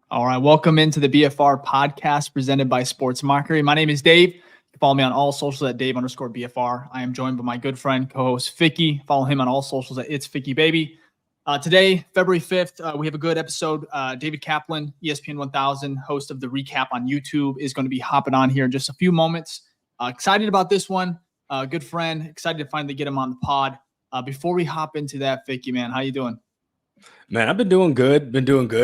All right, welcome into the BFR Podcast presented by Sports Mockery. My name is Dave. You can follow me on all socials at Dave_BFR. I am joined by my good friend, co-host Ficky. Follow him on all socials at It's Ficky Baby. Today, February 5th, we have a good episode. David Kaplan, ESPN 1000, host of the recap on YouTube, is going to be hopping on here in just a few moments. Excited about this one. Good friend. Excited to finally get him on the pod. Before we hop into that, Ficky, man, how you doing? Man, I've been doing good.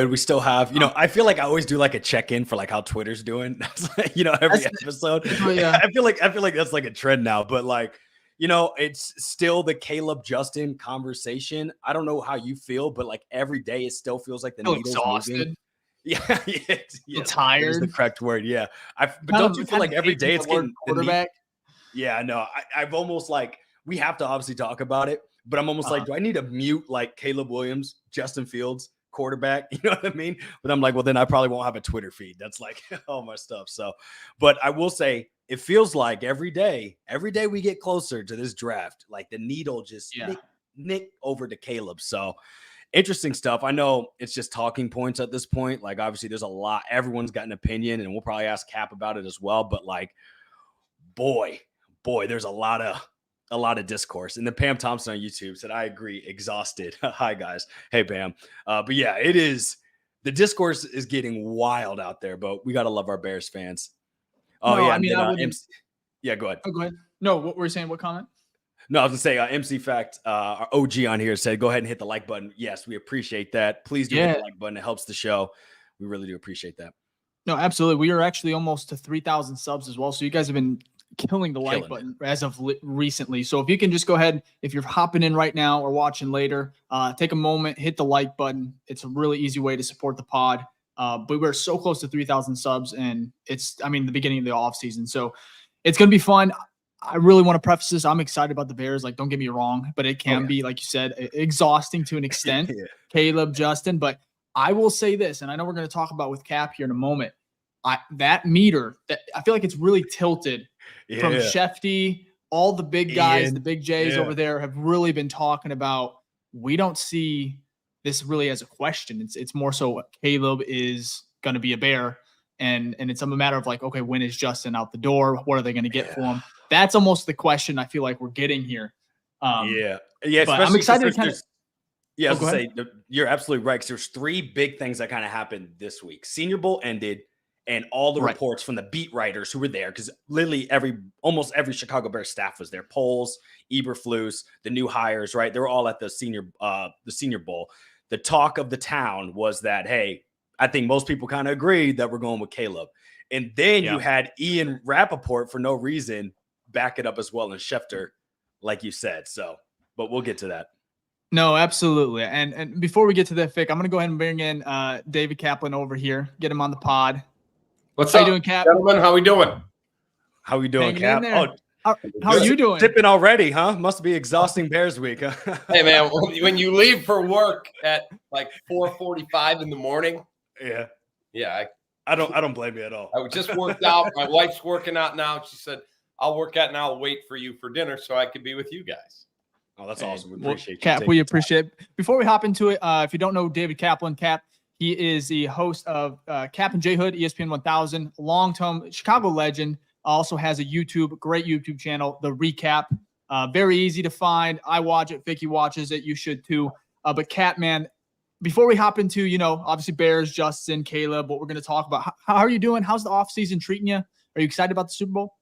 We still have, I feel like I always do like a check-in for like how Twitter's doing, every episode. Yeah. I feel like that's like a trend now, but like, it's still the Caleb Justin conversation. I don't know how you feel, but like every day it still feels like the needle's exhausted. Moving. Yeah. Tired. Is the correct word. Yeah. But don't you feel like every day it's getting quarterback? Yeah, no, I've almost like, we have to obviously talk about it, but I'm almost like, do I need to mute like Caleb Williams, Justin Fields, quarterback? You know what I mean? But I'm like, well, then I probably won't have a Twitter feed. That's like all my stuff. So, but I will say it feels like every day we get closer to this draft, like the needle just nick over to Caleb. So interesting stuff. I know it's just talking points at this point. Like obviously there's a lot, everyone's got an opinion and we'll probably ask Cap about it as well. But like, boy, there's a lot of discourse. And then Pam Thompson on YouTube said, I agree, exhausted. Hi guys. Hey Pam. But yeah, it is. The discourse is getting wild out there, but we got to love our Bears fans. Oh no, yeah. I mean, yeah, go ahead. Oh, go ahead. No, what were you saying? What comment? No, I was gonna say MC Fact, our OG on here said, go ahead and hit the like button. Yes, we appreciate that. Please do hit the like button. It helps the show. We really do appreciate that. No, absolutely. We are actually almost to 3,000 subs as well. So you guys have been killing the like button as of recently. So if you can just go ahead, if you're hopping in right now or watching later, take a moment, hit the like button. It's a really easy way to support the pod. But we're so close to 3,000 subs and it's, the beginning of the off season. So it's going to be fun. I really want to preface this. I'm excited about the Bears. Like, don't get me wrong, but it can be, like you said, exhausting to an extent, Caleb, Justin. But I will say this, and I know we're going to talk about with Cap here in a moment. That meter, I feel like it's really tilted from Shefty. All the big guys, the big J's over there have really been talking about, we don't see this really as a question. It's more so Caleb is going to be a Bear. And it's a matter of like, okay, when is Justin out the door? What are they going to get for him? That's almost the question I feel like we're getting here. Yeah. But I'm excited to kind of. Yeah, I was going to say, you're absolutely right. Because there's three big things that kind of happened this week. Senior Bowl ended, and all the reports from the beat writers who were there, because literally almost every Chicago Bears staff was there. Poles, Eberflus, the new hires, right? They were all at the Senior Bowl. The talk of the town was that, hey, I think most people kind of agreed that we're going with Caleb. And then you had Ian Rappaport for no reason back it up as well, and Schefter, like you said. So, but we'll get to that. No, absolutely. And before we get to that, Fick, I'm going to go ahead and bring in David Kaplan over here, get him on the pod. What's up, you doing, Cap? Gentlemen, how we doing? How we doing, Cap? How are you doing? Tipping already, huh? Must be exhausting Bears week. Huh? Hey, man, when you leave for work at like 4:45 in the morning. Yeah. I don't blame you at all. I just worked out. My wife's working out now. She said, I'll work out and I'll wait for you for dinner so I could be with you guys. Oh, that's awesome. We appreciate you. Cap, we appreciate it. Before we hop into it, if you don't know David Kaplan, Cap, he is the host of Cap and J Hood, ESPN 1000, long-term Chicago legend. Also has a great YouTube channel, The Recap. Very easy to find. I watch it. Ficky watches it. You should too. But Cap, man, before we hop into, obviously Bears, Justin, Caleb, what we're going to talk about, how are you doing? How's the offseason treating you? Are you excited about the Super Bowl?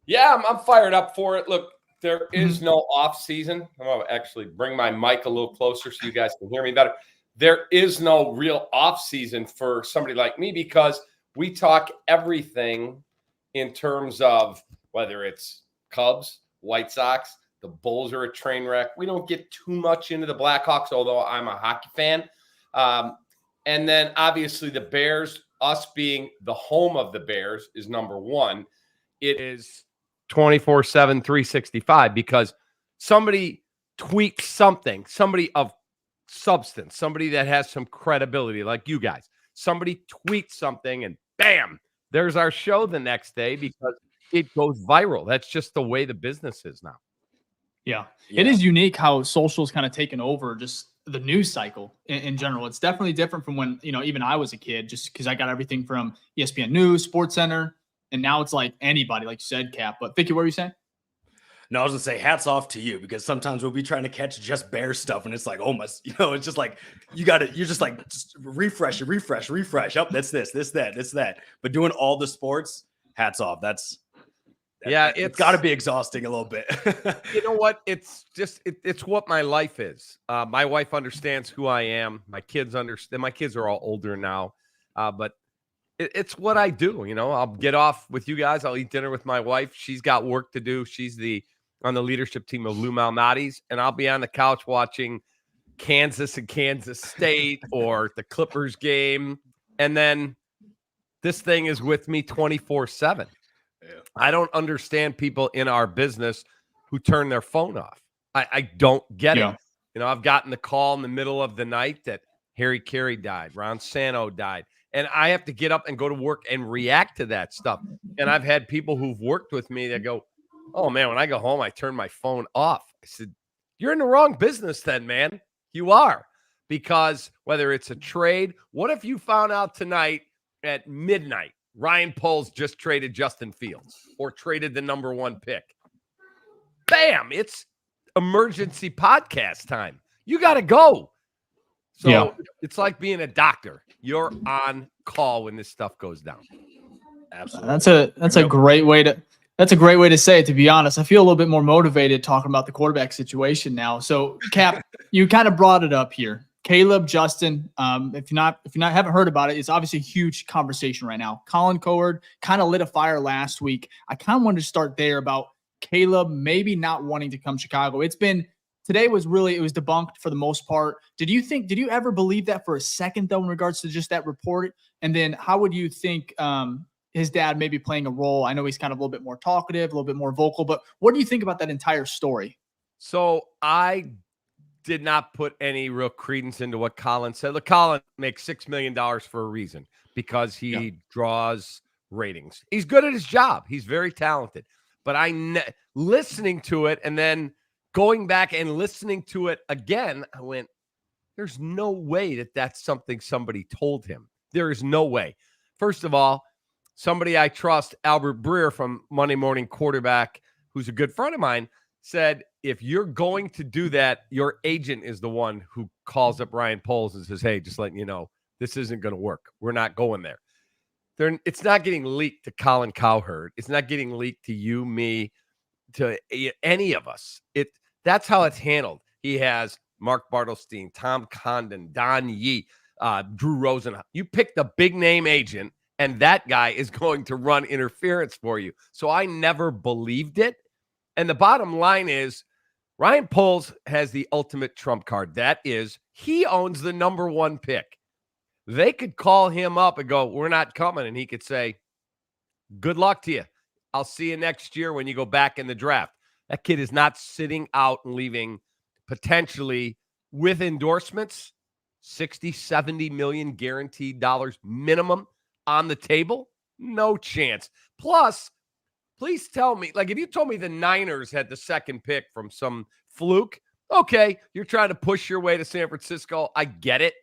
Yeah, I'm fired up for it. Look, there is no offseason. I'm going to actually bring my mic a little closer so you guys can hear me better. There is no real offseason for somebody like me because we talk everything in terms of whether it's Cubs, White Sox, the Bulls are a train wreck. We don't get too much into the Blackhawks, although I'm a hockey fan. And then obviously the Bears, us being the home of the Bears, is number one. It is 24/7, 365 because somebody tweets something, somebody of substance, somebody that has some credibility like you guys. Somebody tweets something and bam, there's our show the next day because it goes viral. That's just the way the business is now. Yeah. It is unique how social's kind of taken over just the news cycle in general. It's definitely different from when, even I was a kid, just because I got everything from ESPN News, Sports Center, and now it's like anybody, like you said, Cap. But Ficky, what were you saying? No, I was gonna say hats off to you, because sometimes we'll be trying to catch just Bear stuff and it's like, oh my, it's just like you're just like refresh. Oh, that's this, that. But doing all the sports, hats off. It's got to be exhausting a little bit. You know what? It's just it's what my life is. My wife understands who I am. My kids understand. My kids are all older now, but it's what I do. I'll get off with you guys. I'll eat dinner with my wife. She's got work to do. She's on the leadership team of Lou Malnati's, and I'll be on the couch watching Kansas and Kansas State or the Clippers game. And then this thing is with me 24/7. Yeah. I don't understand people in our business who turn their phone off. I don't get it. I've gotten the call in the middle of the night that Harry Carey died, Ron Santo died, and I have to get up and go to work and react to that stuff. And I've had people who've worked with me that go, oh, man, when I go home, I turn my phone off. I said, you're in the wrong business then, man. You are. Because whether it's a trade, what if you found out tonight at midnight, Ryan Poles just traded Justin Fields or traded the number 1 pick? Bam! It's emergency podcast time. You got to go. So It's like being a doctor. You're on call when this stuff goes down. Absolutely. That's a great way to say it, to be honest. I feel a little bit more motivated talking about the quarterback situation now. So, Cap, you kind of brought it up here. Caleb, Justin, if you haven't heard about it, it's obviously a huge conversation right now. Colin Cowherd kind of lit a fire last week. I kind of wanted to start there about Caleb maybe not wanting to come to Chicago. Today was debunked for the most part. Did you ever believe that for a second, though, in regards to just that report? And then how would you think his dad may be playing a role? I know he's kind of a little bit more talkative, a little bit more vocal, but what do you think about that entire story? So I did not put any real credence into what Colin said. Look, Colin makes $6 million for a reason, because he draws ratings. He's good at his job. He's very talented. But listening to it and then going back and listening to it again, I went, there's no way that that's something somebody told him. There is no way. First of all, somebody I trust, Albert Breer from Monday Morning Quarterback, who's a good friend of mine, said, if you're going to do that, your agent is the one who calls up Ryan Poles and says, hey, just letting you know, this isn't going to work. We're not going there. It's not getting leaked to Colin Cowherd. It's not getting leaked to you, me, to any of us. That's how it's handled. He has Mark Bartelstein, Tom Condon, Don Yee, Drew Rosen. You pick the big name agent, and that guy is going to run interference for you. So I never believed it. And the bottom line is, Ryan Poles has the ultimate trump card. That is, he owns the number 1 pick. They could call him up and go, we're not coming. And he could say, good luck to you. I'll see you next year when you go back in the draft. That kid is not sitting out and leaving potentially with endorsements, 60, 70 million guaranteed dollars minimum on the table. No chance. Plus, please tell me, like, if you told me the Niners had the 2nd pick from some fluke, okay, you're trying to push your way to San Francisco. I get it.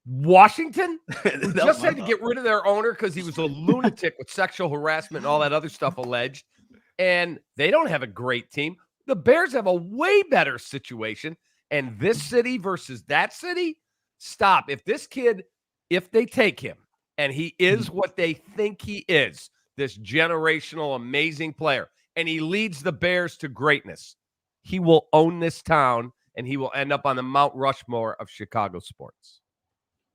Washington just had to get rid of their owner because he was a lunatic with sexual harassment and all that other stuff alleged. And they don't have a great team. The Bears have a way better situation. And this city versus that city, stop. If they take him and he is what they think he is, this generational, amazing player, and he leads the Bears to greatness, he will own this town and he will end up on the Mount Rushmore of Chicago sports.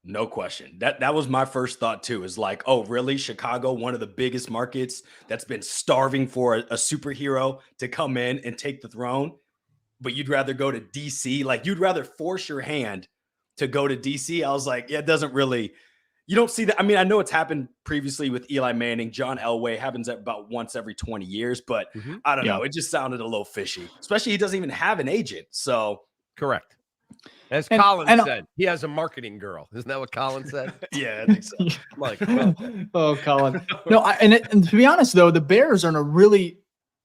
No question. That was my first thought too, is like, oh, really? Chicago, one of the biggest markets that's been starving for a superhero to come in and take the throne, but you'd rather go to DC? Like, you'd rather force your hand to go to DC? I was like, yeah, it doesn't really, you don't see that. I mean, I know it's happened previously with Eli Manning, John Elway, happens about once every 20 years, but I don't know. It just sounded a little fishy, especially he doesn't even have an agent. So correct. As Colin said, he has a marketing girl. Isn't that what Colin said? Yeah, I think so. Like, oh, Colin. No, and to be honest, though, the Bears are in a really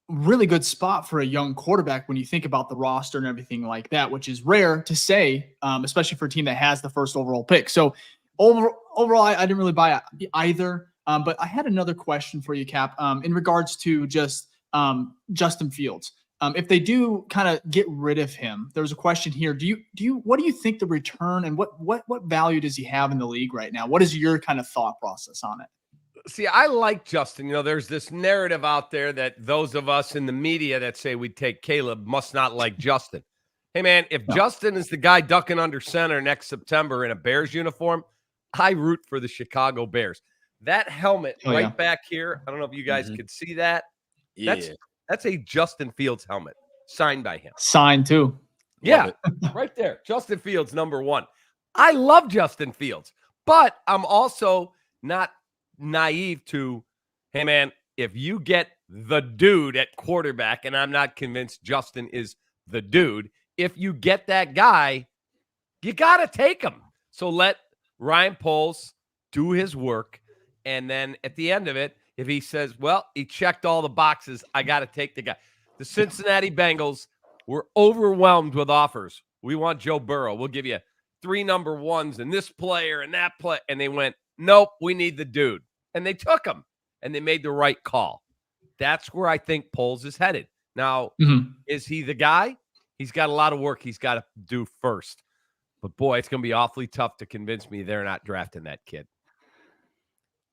really good spot for a young quarterback when you think about the roster and everything like that, which is rare to say, especially for a team that has the first overall pick. So overall, I didn't really buy either. But I had another question for you, Cap, in regards to just Justin Fields. If they do kind of get rid of him, there's a question here. What do you think the return and what value does he have in the league right now? What is your kind of thought process on it? See, I like Justin. There's this narrative out there that those of us in the media that say we'd take Caleb must not like Justin. Hey, man, if Justin is the guy ducking under center next September in a Bears uniform, I root for the Chicago Bears. That helmet back here, I don't know if you guys could see that. That's a Justin Fields helmet signed by him. Signed too. Yeah, right there. Justin Fields, number 1. I love Justin Fields, but I'm also not naive to, hey, man, if you get the dude at quarterback, and I'm not convinced Justin is the dude, if you get that guy, you got to take him. So let Ryan Poles do his work. And then at the end of it, if he says, well, he checked all the boxes, I got to take the guy. The Cincinnati Bengals were overwhelmed with offers. We want Joe Burrow. We'll give you 3 number 1s and this player and that play. And they went, nope, we need the dude. And they took him, and they made the right call. That's where I think Poles is headed. Now, is he the guy? He's got a lot of work he's got to do first. But, boy, it's going to be awfully tough to convince me they're not drafting that kid.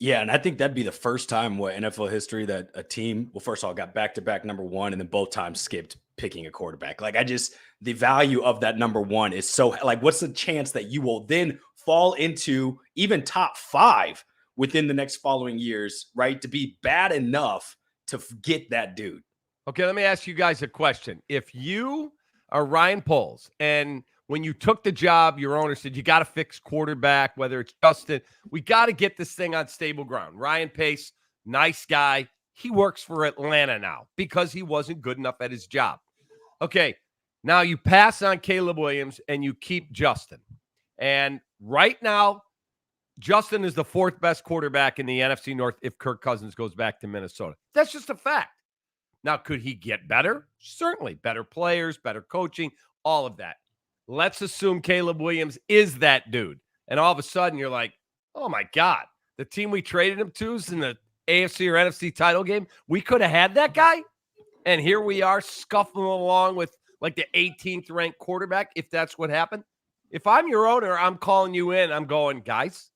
Yeah, and I think that'd be the first time in NFL history that a team, well, first of all, got back-to-back number 1 and then both times skipped picking a quarterback. Like, the value of that number 1 is so, like, what's the chance that you will then fall into even top 5 within the next following years, right, to be bad enough to get that dude? Okay, let me ask you guys a question. If you are Ryan Poles, and when you took the job, your owner said, you got to fix quarterback, whether it's Justin, we got to get this thing on stable ground. Ryan Pace, nice guy. He works for Atlanta now because he wasn't good enough at his job. Okay, now you pass on Caleb Williams and you keep Justin. And right now, Justin is the 4th best quarterback in the NFC North if Kirk Cousins goes back to Minnesota. That's just a fact. Now, could he get better? Certainly. Better players, better coaching, all of that. Let's assume Caleb Williams is that dude. And all of a sudden, you're like, oh, my God. The team we traded him to is in the AFC or NFC title game. We could have had that guy. And here we are scuffling along with like the 18th ranked quarterback, if that's what happened. If I'm your owner, I'm calling you in. I'm going, guys,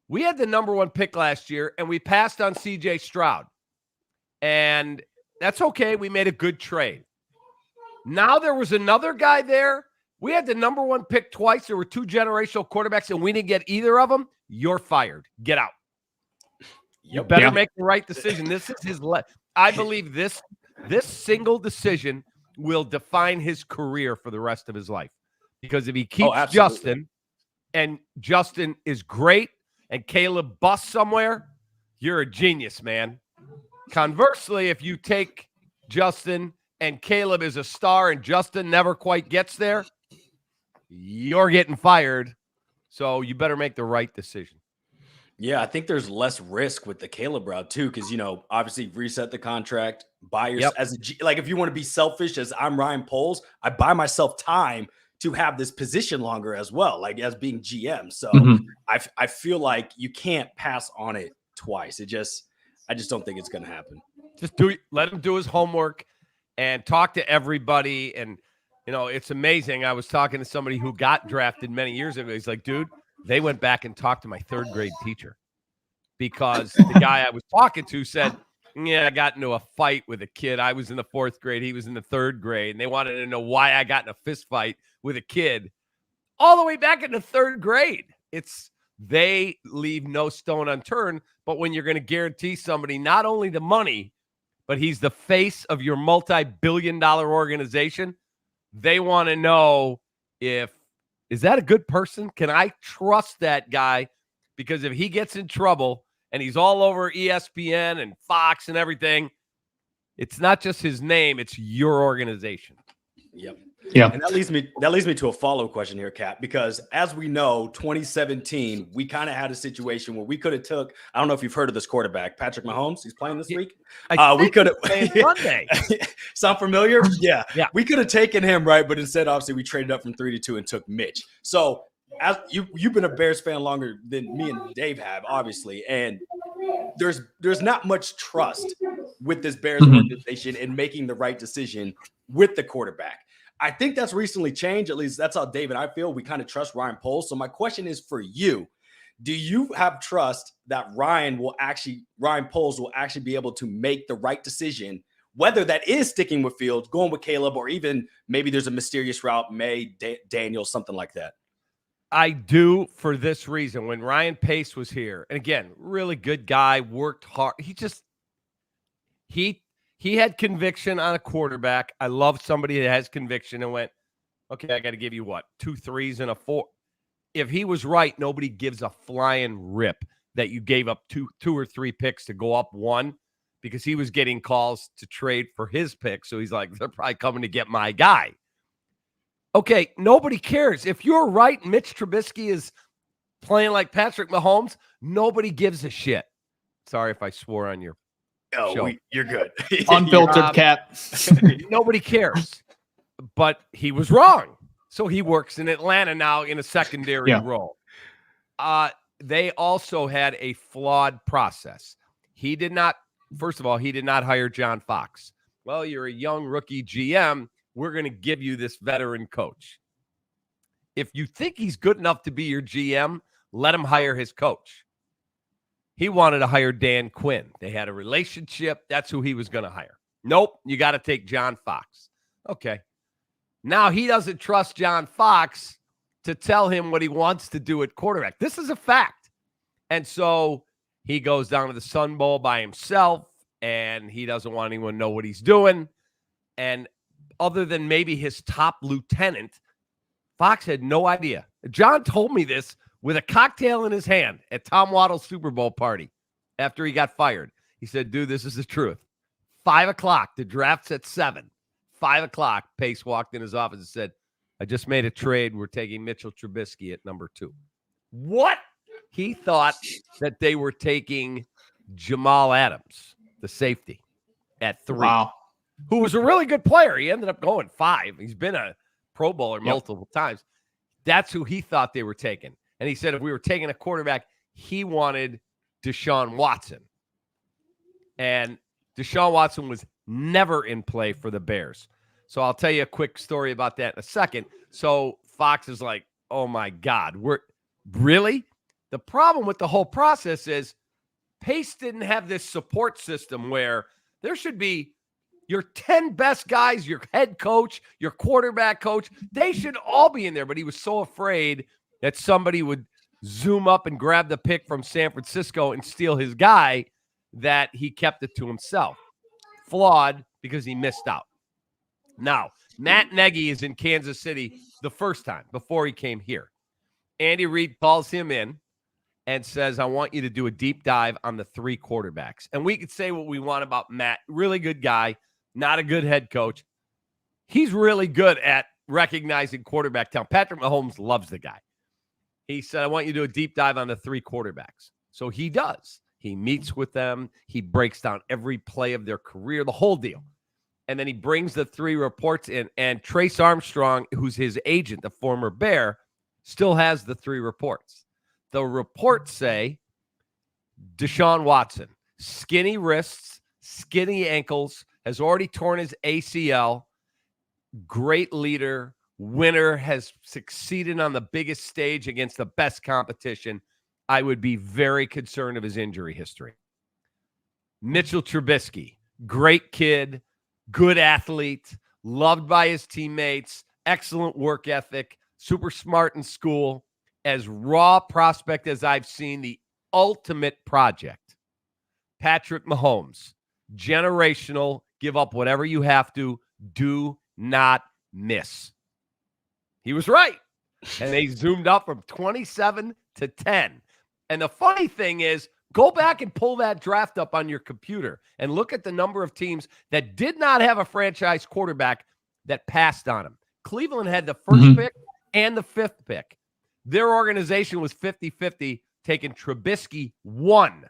we had the number 1 pick last year, and we passed on C.J. Stroud. And that's okay. We made a good trade. Now there was another guy there. We had the number 1 pick twice. There were 2 generational quarterbacks, and we didn't get either of them. You're fired. Get out. You better make the right decision. This is his I believe this single decision will define his career for the rest of his life. Because if he keeps Justin, and Justin is great, and Caleb busts somewhere, you're a genius, man. Conversely, if you take Justin and Caleb is a star and Justin never quite gets there, you're getting fired. So you better make the right decision. Yeah, I think there's less risk with the Caleb route too, because obviously reset the contract, buy yourself like if you want to be selfish, as I'm Ryan Poles, I buy myself time to have this position longer as well, like as being GM. So I feel like you can't pass on it twice. I just don't think it's going to happen. Just let him do his homework and talk to everybody. And, it's amazing. I was talking to somebody who got drafted many years ago. He's like, dude, they went back and talked to my 3rd grade teacher because the guy I was talking to said, yeah, I got into a fight with a kid. I was in the 4th grade. He was in the 3rd grade. And they wanted to know why I got in a fist fight with a kid all the way back in the 3rd grade. They leave no stone unturned. But when you're going to guarantee somebody not only the money, but he's the face of your multi-billion-dollar organization, they want to know is that a good person? Can I trust that guy? Because if he gets in trouble and he's all over ESPN and Fox and everything, it's not just his name, it's your organization. Yep. Yeah. And that leads me to a follow-up question here, Cap, because as we know, 2017, we kind of had a situation where we could have took, I don't know if you've heard of this quarterback, Patrick Mahomes. He's playing this week. We could have Sunday. Sound familiar? Yeah. Yeah. We could have taken him, right? But instead, obviously, we traded up from 3 to 2 and took Mitch. So as you've been a Bears fan longer than me and Dave have, obviously, and there's not much trust with this Bears organization in making the right decision with the quarterback. I think that's recently changed. At least that's how Dave and I feel. We kind of trust Ryan Poles. So my question is for you. Do you have trust that Ryan Poles will actually be able to make the right decision, whether that is sticking with Fields, going with Caleb, or even maybe there's a mysterious route, Daniel, something like that? I do, for this reason. When Ryan Pace was here, and again, really good guy, worked hard. He had conviction on a quarterback. I love somebody that has conviction and went, okay, I got to give you 2 3s and a 4. If he was right, nobody gives a flying rip that you gave up two or 3 picks to go up 1, because he was getting calls to trade for his pick. So he's like, they're probably coming to get my guy. Okay, nobody cares. If you're right, Mitch Trubisky is playing like Patrick Mahomes, nobody gives a shit. Sorry if I swore on your show. You're good. Unfiltered, Cap. Nobody cares. But he was wrong. So he works in Atlanta now in a secondary role. They also had a flawed process. First of all, he did not hire John Fox. Well, you're a young rookie GM. We're going to give you this veteran coach. If you think he's good enough to be your GM, let him hire his coach. He wanted to hire Dan Quinn. They had a relationship. That's who he was going to hire. Nope, you got to take John Fox. Okay. Now he doesn't trust John Fox to tell him what he wants to do at quarterback. This is a fact. And so he goes down to the Sun Bowl by himself, and he doesn't want anyone to know what he's doing. And other than maybe his top lieutenant, Fox had no idea. John told me this with a cocktail in his hand at Tom Waddle's Super Bowl party after he got fired. He said, dude, this is the truth. 5 o'clock, the draft's at 7. 5 o'clock, Pace walked in his office and said, I just made a trade. We're taking Mitchell Trubisky at number 2. What? He thought that they were taking Jamal Adams, the safety, at 3. Wow. Who was a really good player. He ended up going 5. He's been a Pro Bowler multiple times. That's who he thought they were taking. And he said if we were taking a quarterback, he wanted Deshaun Watson. And Deshaun Watson was never in play for the Bears. So I'll tell you a quick story about that in a second. So Fox is like, oh, my God. Really? The problem with the whole process is Pace didn't have this support system where there should be your 10 best guys, your head coach, your quarterback coach. They should all be in there. But he was so afraid that somebody would zoom up and grab the pick from San Francisco and steal his guy that he kept it to himself. Flawed because he missed out. Now, Matt Nagy is in Kansas City the first time before he came here. Andy Reid calls him in and says, I want you to do a deep dive on the 3 quarterbacks. And we could say what we want about Matt. Really good guy, not a good head coach. He's really good at recognizing quarterback talent. Patrick Mahomes loves the guy. He said, I want you to do a deep dive on the 3 quarterbacks. So he does. He meets with them. He breaks down every play of their career, the whole deal. And then he brings the 3 reports in. And Trace Armstrong, who's his agent, the former Bear, still has the 3 reports. The reports say Deshaun Watson, skinny wrists, skinny ankles, has already torn his ACL, great leader, winner, has succeeded on the biggest stage against the best competition. I would be very concerned of his injury history. Mitchell Trubisky, great kid, good athlete, loved by his teammates, excellent work ethic, super smart in school, as raw prospect as I've seen, the ultimate project. Patrick Mahomes, generational, give up whatever you have to, do not miss. He was right. And they zoomed up from 27 to 10. And the funny thing is, go back and pull that draft up on your computer and look at the number of teams that did not have a franchise quarterback that passed on him. Cleveland had the first pick and the 5th pick. Their organization was 50-50, taking Trubisky 1.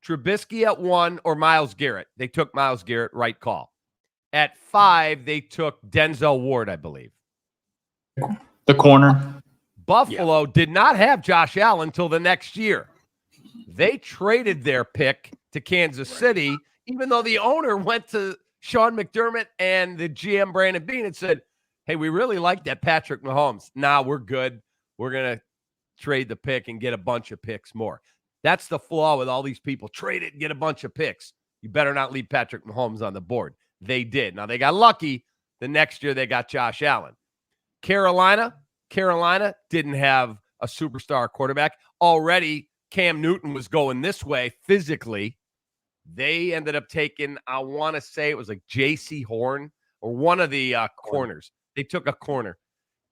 Trubisky at 1 or Myles Garrett. They took Myles Garrett, right call. At 5, they took Denzel Ward, I believe. The corner. Buffalo did not have Josh Allen until the next year. They traded their pick to Kansas City, even though the owner went to Sean McDermott and the GM Brandon Beane and said, hey, we really like that Patrick Mahomes. Nah, we're good. We're going to trade the pick and get a bunch of picks more. That's the flaw with all these people. Trade it and get a bunch of picks. You better not leave Patrick Mahomes on the board. They did. Now, they got lucky. The next year, they got Josh Allen. Carolina didn't have a superstar quarterback. Already, Cam Newton was going this way physically. They ended up taking, I want to say it was like J.C. Horn or one of the corners. They took a corner.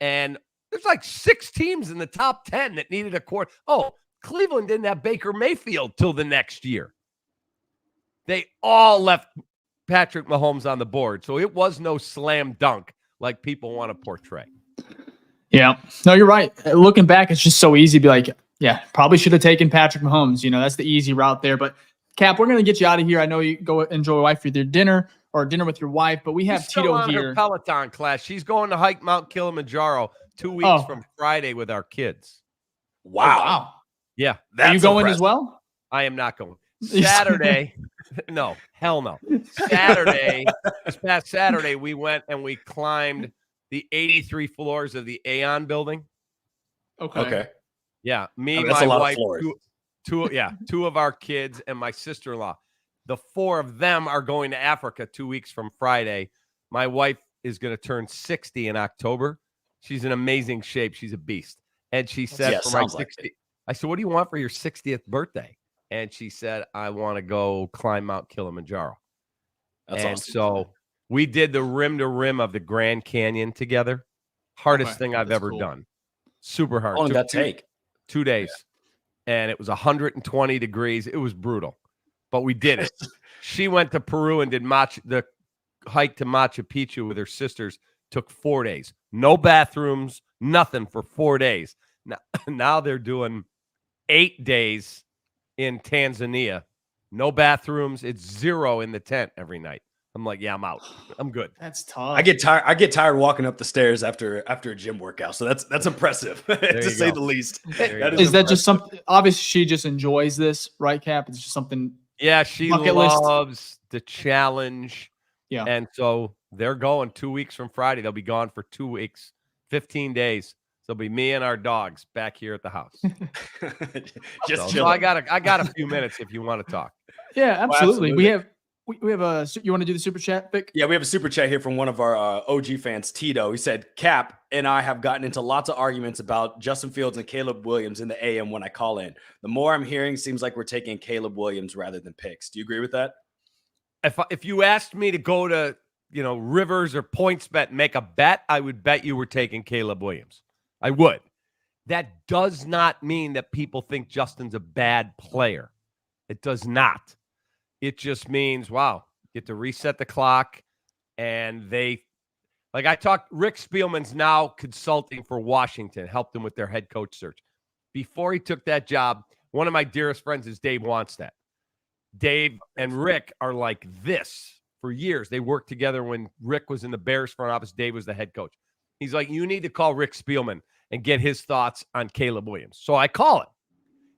And there's like 6 teams in the top 10 that needed a corner. Oh, Cleveland didn't have Baker Mayfield till the next year. They all left Patrick Mahomes on the board. So it was no slam dunk like people want to portray. Yeah. No, you're right. Looking back, it's just so easy to be like, yeah, probably should have taken Patrick Mahomes. You know, that's the easy route there. But Cap, we're going to get you out of here. I know you go enjoy your wife with your dinner or dinner with your wife, but we have Tito on here. Her Peloton class. She's going to hike Mount Kilimanjaro 2 weeks from Friday with our kids. Wow. Yeah. Are you going as well? I am not going. Saturday. No, hell no. This past Saturday, we went and we climbed the 83 floors of the Aon building. Okay. Yeah. Me, and my wife, two of our kids, and my sister-in-law. The 4 of them are going to Africa 2 weeks from Friday. My wife is going to turn 60 in October. She's in amazing shape. She's a beast. And she said, for my 60, I said, what do you want for your 60th birthday? And she said, I want to go climb Mount Kilimanjaro. That's and awesome. So we did the rim to rim of the Grand Canyon together. Hardest thing I've ever done. Super hard. How long did that take? 2 days. Yeah. And it was 120 degrees. It was brutal, but we did it. She went to Peru and did the hike to Machu Picchu with her sisters. Took 4 days. No bathrooms, nothing for 4 days. Now they're doing 8 days in Tanzania. No bathrooms. It's 0 in the tent every night. I'm like, yeah, I'm out. I'm good. That's tough. I get tired walking up the stairs after a gym workout. So that's impressive to say the least. Is that just something? Obviously, she just enjoys this, right, Cap? It's just something. Yeah, she loves the challenge. Yeah. And so they're going 2 weeks from Friday. They'll be gone for 2 weeks, 15 days. So it'll be me and our dogs back here at the house. So I got a few minutes if you want to talk. Yeah, absolutely. We have you want to do the super chat, Vic? Yeah, we have a super chat here from one of our OG fans, Tito. He said, Cap and I have gotten into lots of arguments about Justin Fields and Caleb Williams in the AM when I call in. The more I'm hearing, seems like we're taking Caleb Williams rather than picks. Do you agree with that? If you asked me to go to, Rivers or PointsBet and make a bet, I would bet you were taking Caleb Williams. I would. That does not mean that people think Justin's a bad player. It does not. It just means, wow, get to reset the clock. And Rick Spielman's now consulting for Washington, helped him with their head coach search. Before he took that job, one of my dearest friends is Dave Wannstedt. Dave and Rick are like this for years. They worked together when Rick was in the Bears front office. Dave was the head coach. He's like, you need to call Rick Spielman and get his thoughts on Caleb Williams. So I call him.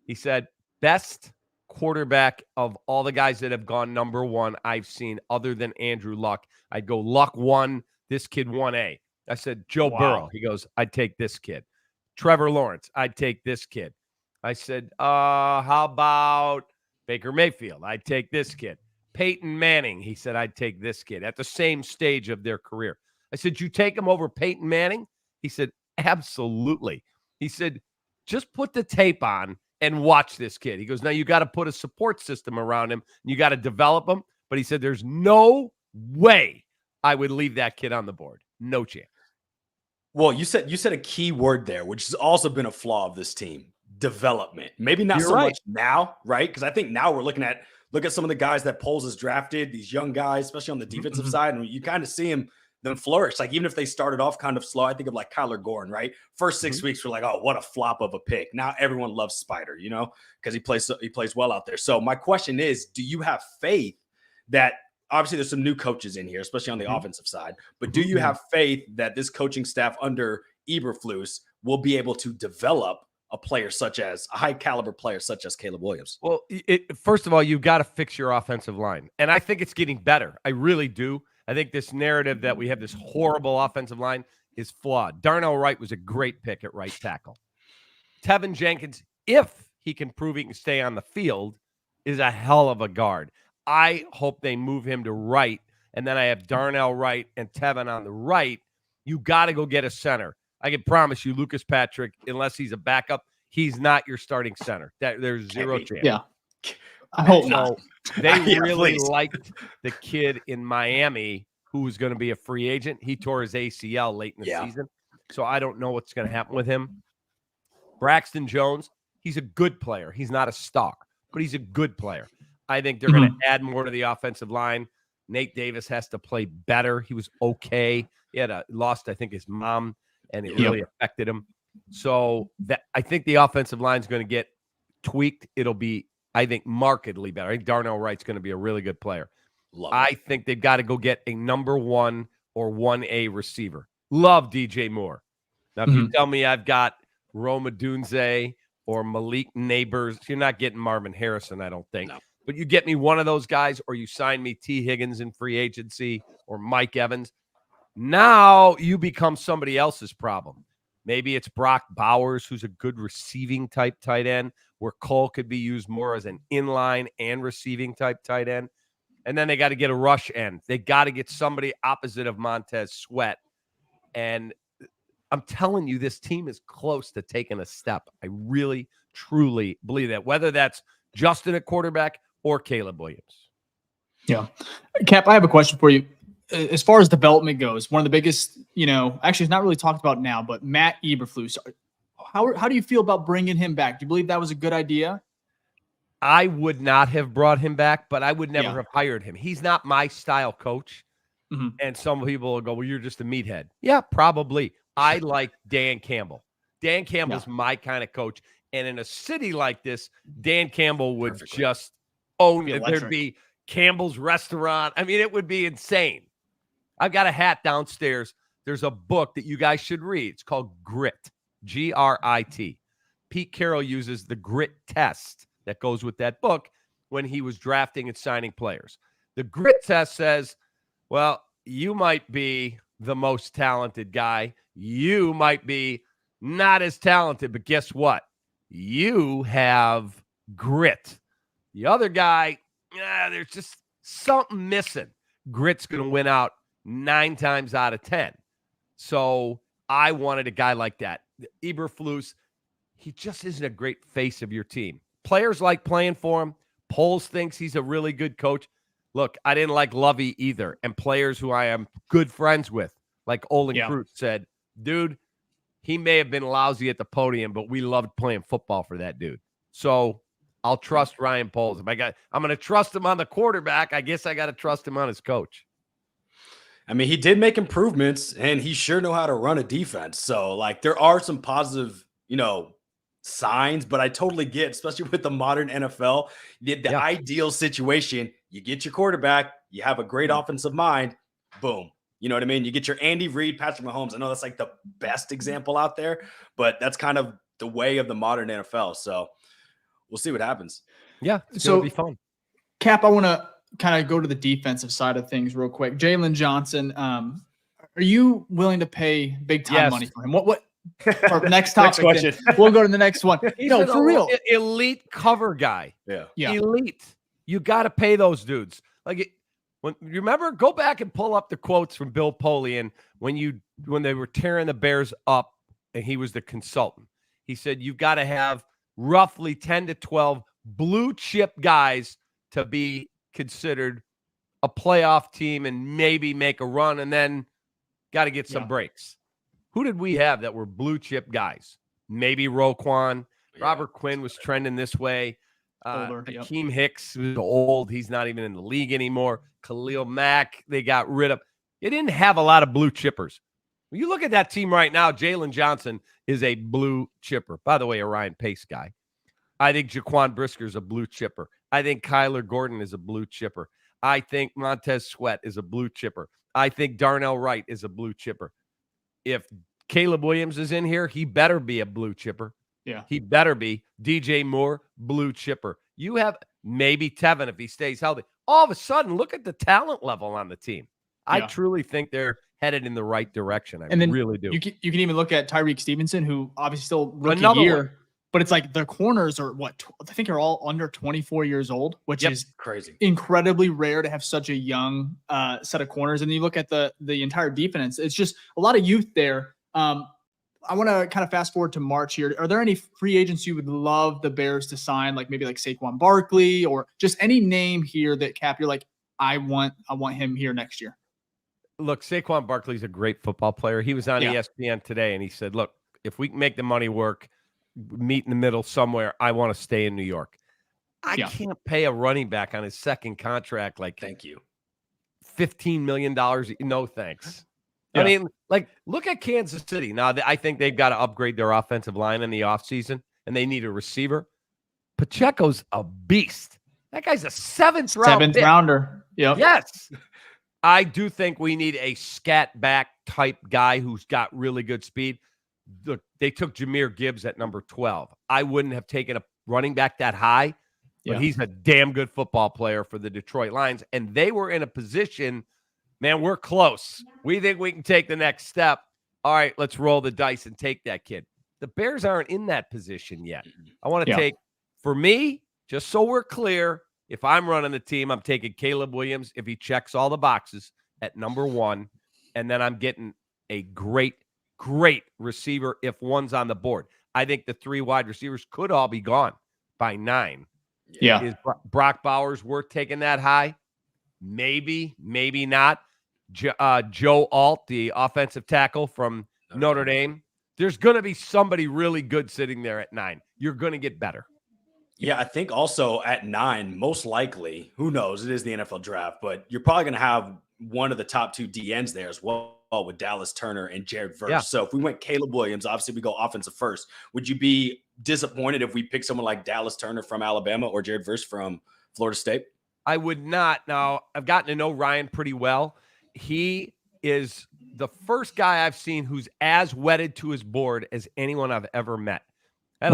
He said, best quarterback of all the guys that have gone number 1 I've seen other than Andrew Luck. I'd go Luck 1, this kid 1A. I said, Joe Burrow. He goes, I'd take this kid. Trevor Lawrence, I'd take this kid. I said, how about Baker Mayfield? I'd take this kid. Peyton Manning, he said, I'd take this kid at the same stage of their career. I said, you take him over Peyton Manning? He said, absolutely. He said, just put the tape on and watch this kid. He goes, now you got to put a support system around him. And you got to develop him. But he said, there's no way I would leave that kid on the board. No chance. Well, you said a key word there, which has also been a flaw of this team. Development. Maybe not much now, right? Because I think now we're look at some of the guys that Poles has drafted, these young guys, especially on the defensive side, and you kind of see them then flourish. Like even if they started off kind of slow, I think of like Kyler Gordon, right? First 6 weeks, we're like, oh, what a flop of a pick. Now everyone loves Spider, because he plays well out there. So my question is, do you have faith that obviously there's some new coaches in here, especially on the offensive side, but do you have faith that this coaching staff under Eberflus will be able to develop a high caliber player such as Caleb Williams? Well, first of all, you've got to fix your offensive line. And I think it's getting better. I really do. I think this narrative that we have this horrible offensive line is flawed. Darnell Wright was a great pick at right tackle. Tevin Jenkins, if he can prove he can stay on the field, is a hell of a guard. I hope they move him to right, and then I have Darnell Wright and Tevin on the right. You got to go get a center. I can promise you, Lucas Patrick, unless he's a backup, he's not your starting center. There's zero chance. Yeah. I hope not. They really liked the kid in Miami who was going to be a free agent. He tore his ACL late in the season. So I don't know what's going to happen with him. Braxton Jones, he's a good player. He's not a star, but he's a good player. I think they're going to add more to the offensive line. Nate Davis has to play better. He was okay. He had lost, I think, his mom, and it really affected him. So I think the offensive line is going to get tweaked. It'll be, I think, markedly better. I think Darnell Wright's going to be a really good player. I think they've got to go get a number 1 or 1A receiver. Love DJ Moore. Now, if you tell me I've got Rome Odunze or Malik Neighbors, you're not getting Marvin Harrison, I don't think. No. But you get me one of those guys, or you sign me T. Higgins in free agency or Mike Evans. Now you become somebody else's problem. Maybe it's Brock Bowers, who's a good receiving type tight end, where Cole could be used more as an inline and receiving type tight end. And then they got to get a rush end. They got to get somebody opposite of Montez Sweat. And I'm telling you, this team is close to taking a step. I really, truly believe that, whether that's Justin at quarterback or Caleb Williams. Yeah. Cap, I have a question for you. As far as development goes, one of the biggest, actually it's not really talked about now, but Matt Eberflus, how do you feel about bringing him back? Do you believe that was a good idea? I would not have brought him back, but I would never have hired him. He's not my style coach. And some people will go, well, you're just a meathead. Yeah, probably. I like Dan Campbell. Dan Campbell's my kind of coach. And in a city like this, Dan Campbell would just own it. There'd be Campbell's Restaurant. I mean, it would be insane. I've got a hat downstairs. There's a book that you guys should read. It's called Grit, Grit. Pete Carroll uses the grit test that goes with that book when he was drafting and signing players. The grit test says, well, you might be the most talented guy. You might be not as talented, but guess what? You have grit. The other guy, there's just something missing. Grit's going to win out 9 times out of 10. So I wanted a guy like that. Eberflus, he just isn't a great face of your team. Players like playing for him. Poles thinks he's a really good coach. Look, I didn't like Lovey either. And players who I am good friends with, like Olin Kreutz, said, dude, he may have been lousy at the podium, but we loved playing football for that dude. So I'll trust Ryan Poles. I'm going to trust him on the quarterback. I guess I got to trust him on his coach. I mean, he did make improvements, and he sure know how to run a defense. So, there are some positive, signs, but I totally get, especially with the modern NFL, the ideal situation, you get your quarterback, you have a great offensive mind, boom. You know what I mean? You get your Andy Reid, Patrick Mahomes. I know that's the best example out there, but that's kind of the way of the modern NFL. So we'll see what happens. Yeah, it's going to be fun. Cap, I want to kind of go to the defensive side of things real quick. Jaylon Johnson, are you willing to pay big time money for him? What? For next topic, next question. We'll go to the next one. No, for real, elite cover guy. Yeah. Elite. You got to pay those dudes. When you remember, go back and pull up the quotes from Bill Polian when they were tearing the Bears up, and he was the consultant. He said you've got to have roughly 10 to 12 blue chip guys to be considered a playoff team and maybe make a run, and then got to get some breaks. Who did we have that were blue chip guys? Maybe Roquan. Robert Quinn was trending this way. Akeem Hicks was old. He's not even in the league anymore. Khalil Mack, they got rid of. You didn't have a lot of blue chippers. When you look at that team right now, Jaylon Johnson is a blue chipper. By the way, a Ryan Pace guy. I think Jaquan Brisker is a blue chipper. I think Kyler Gordon is a blue chipper. I think Montez Sweat is a blue chipper. I think Darnell Wright is a blue chipper. If Caleb Williams is in here, he better be a blue chipper. Yeah. He better be. DJ Moore, blue chipper. You have maybe Tevin if he stays healthy. All of a sudden, look at the talent level on the team. I truly think they're headed in the right direction. I really do. You can even look at Tyreek Stevenson, who obviously still rookie year. One. But it's like the corners are I think are all under 24 years old, which is crazy, incredibly rare to have such a young set of corners. And you look at the entire defense, it's just a lot of youth there. I want to kind of fast forward to March here. Are there any free agents you would love the Bears to sign, like maybe like Saquon Barkley or just any name here that Cap, you're like, I want him here next year? Look, Saquon Barkley's a great football player. He was on ESPN today, and he said, look, if we can make the money work, meet in the middle somewhere, I want to stay in New York. I can't pay a running back on his second contract like thank you $15 million. No thanks. I mean, like, look at Kansas City. Now, I think they've got to upgrade their offensive line in the offseason, and they need a receiver. Pacheco's a beast. That guy's a seventh rounder. Yep. Yes. I do think we need a scat back type guy who's got really good speed. Look, they took Jahmyr Gibbs at number 12. I wouldn't have taken a running back that high, but he's a damn good football player for the Detroit Lions. And they were in a position, man, we're close. We think we can take the next step. All right, let's roll the dice and take that kid. The Bears aren't in that position yet. I want to take, for me, just so we're clear, if I'm running the team, I'm taking Caleb Williams if he checks all the boxes at number 1. And then I'm getting a great receiver if one's on the board. I think the 3 wide receivers could all be gone by 9. Yeah. Is Brock Bowers worth taking that high? Maybe, maybe not. Joe Alt, the offensive tackle from Notre Dame. There's going to be somebody really good sitting there at 9. You're going to get better. Yeah, I think also at 9, most likely, who knows, it is the NFL draft, but you're probably going to have one of the top 2 DNs there as well with Dallas Turner and Jared Verse. Yeah. So if we went Caleb Williams, obviously we go offensive first. Would you be disappointed if we pick someone like Dallas Turner from Alabama or Jared Verse from Florida State? I would not. Now, I've gotten to know Ryan pretty well. He is the first guy I've seen who's as wedded to his board as anyone I've ever met. I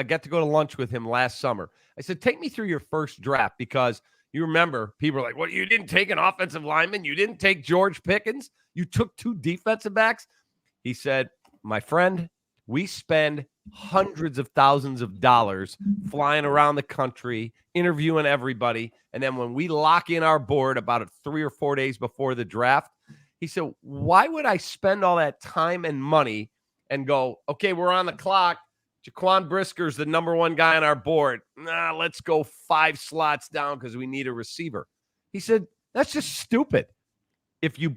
got to go to lunch with him last summer. I said, take me through your first draft, because you remember people are like, well, you didn't take an offensive lineman. You didn't take George Pickens. You took 2 defensive backs. He said, my friend, we spend hundreds of thousands of dollars flying around the country, interviewing everybody. And then when we lock in our board about 3 or 4 days before the draft, he said, why would I spend all that time and money and go, okay, we're on the clock. Jaquan Brisker's the number 1 guy on our board. Let's go 5 slots down because we need a receiver. He said, that's just stupid. If you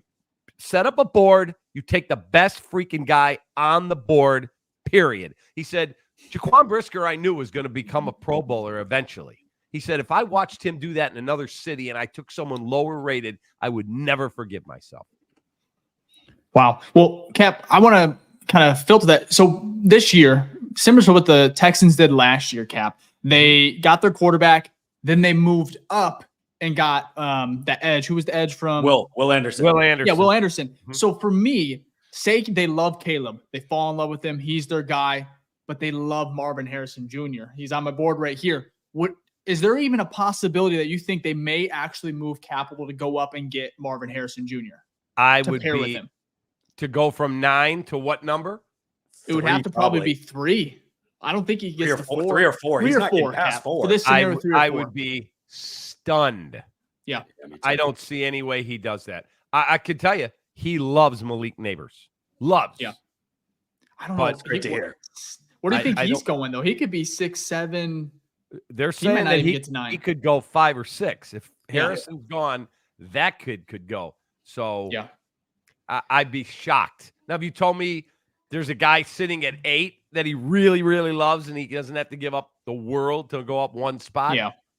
set up a board, you take the best freaking guy on the board, period. He said, Jaquan Brisker, I knew was going to become a Pro Bowler eventually. He said, if I watched him do that in another city and I took someone lower rated, I would never forgive myself. Wow. Well, Cap, I want to kind of filter that. So this year, similar to what the Texans did last year, Cap, they got their quarterback, then they moved up and got the edge. Who was the edge from? Will Anderson. Yeah, Will Anderson. Mm-hmm. So for me, say they love Caleb. They fall in love with him. He's their guy, but they love Marvin Harrison Jr. He's on my board right here. Is there even a possibility that you think they may actually move capital to go up and get Marvin Harrison Jr.? I would be with him. To go from 9 to what number? It would have to probably be 3. I don't think he gets to 4. 3 or 4. He's not getting past 4. For this scenario, 3 or 4. I would be stunned. Yeah. I don't see any way he does that. I can tell you, he loves Malik Neighbors. Loves. Yeah. I don't know. It's great to hear. Where do you think he's going, though? He could be 6, 7. They're saying that he could go 5 or 6. If Harrison's gone, that kid could go. So yeah. I'd be shocked. Now, if you told me there's a guy sitting at 8 that he really, really loves and he doesn't have to give up the world to go up 1 spot,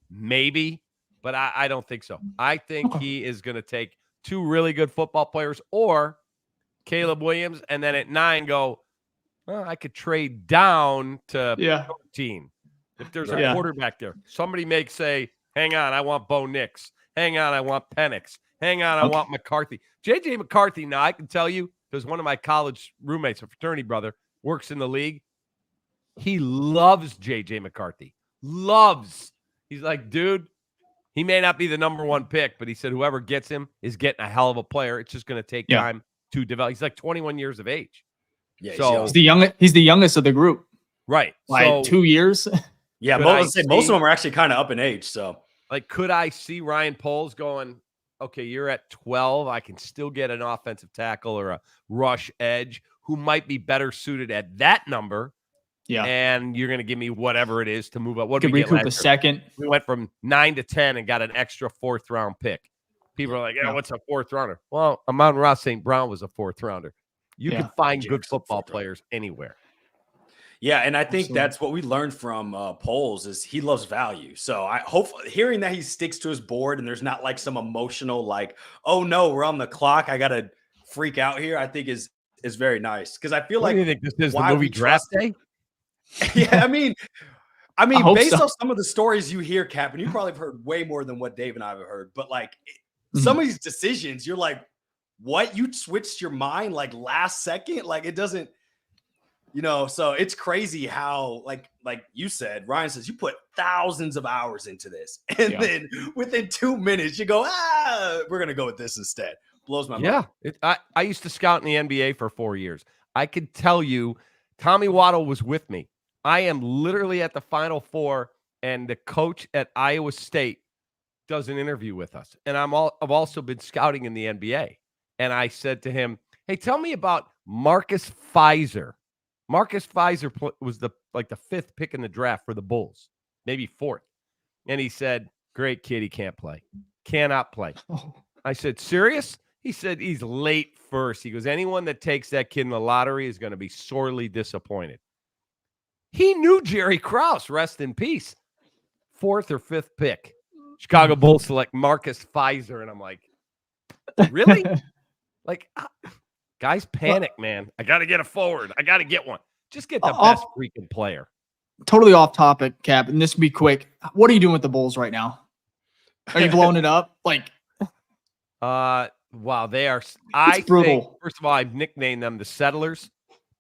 maybe, but I don't think so. I think he is going to take 2 really good football players, or Caleb Williams, and then at 9 go, well, I could trade down to 13 if there's a quarterback there. Somebody may say, hang on, I want Bo Nix. Hang on, I want Penix. Hang on, I want McCarthy. J.J. McCarthy, now I can tell you, because one of my college roommates, a fraternity brother, works in the league. He loves J.J. McCarthy. Loves. He's like, dude, he may not be the number 1 pick, but he said whoever gets him is getting a hell of a player. It's just going to take time to develop. He's like 21 years of age. Yeah, so he's the youngest of the group. Right. Like so, 2 years. Yeah, most of them are actually kind of up in age. So, like, could I see Ryan Poles going, okay, you're at 12. I can still get an offensive tackle or a rush edge who might be better suited at that number. Yeah. And you're going to give me whatever it is to move up. What did we get last year? Second. We went from 9 to 10 and got an extra 4th round pick. People are like, what's a 4th rounder? Well, Amon-Ra St. Brown was a 4th rounder. You can find good football players anywhere. Yeah, and I think that's what we learned from Poles is he loves value. So I hope hearing that he sticks to his board and there's not like some emotional like, oh no, we're on the clock, I gotta freak out here, I think is very nice. Because I feel like, do you think this is the movie Draft Day? Yeah, I mean, based off some of the stories you hear, Cap, and you probably have heard way more than what Dave and I have heard, but like some of these decisions, you're like, what? You switched your mind like last second? Like it doesn't, so it's crazy how like you said, Ryan says you put thousands of hours into this. And then within 2 minutes you go, we're going to go with this instead. Blows my mind. Yeah. I used to scout in the NBA for 4 years. I could tell you Tommy Waddle was with me. I am literally at the Final Four, and the coach at Iowa State does an interview with us. And I've also been scouting in the NBA. And I said to him, hey, tell me about Marcus Fizer. Marcus Fizer was the 5th pick in the draft for the Bulls, maybe 4th. And he said, great kid, he can't play. Cannot play. I said, serious? He said, he's late first. He goes, anyone that takes that kid in the lottery is going to be sorely disappointed. He knew Jerry Krause, rest in peace. 4th or 5th pick. Chicago Bulls select Marcus Fizer. And I'm like, really? Like, guys panic, man. I got to get a forward. I got to get one. Just get the best freaking player. Totally off topic, Cap, and this will be quick. What are you doing with the Bulls right now? Are you blowing it up? Like, wow, they are. I think, first of all, I've nicknamed them the Settlers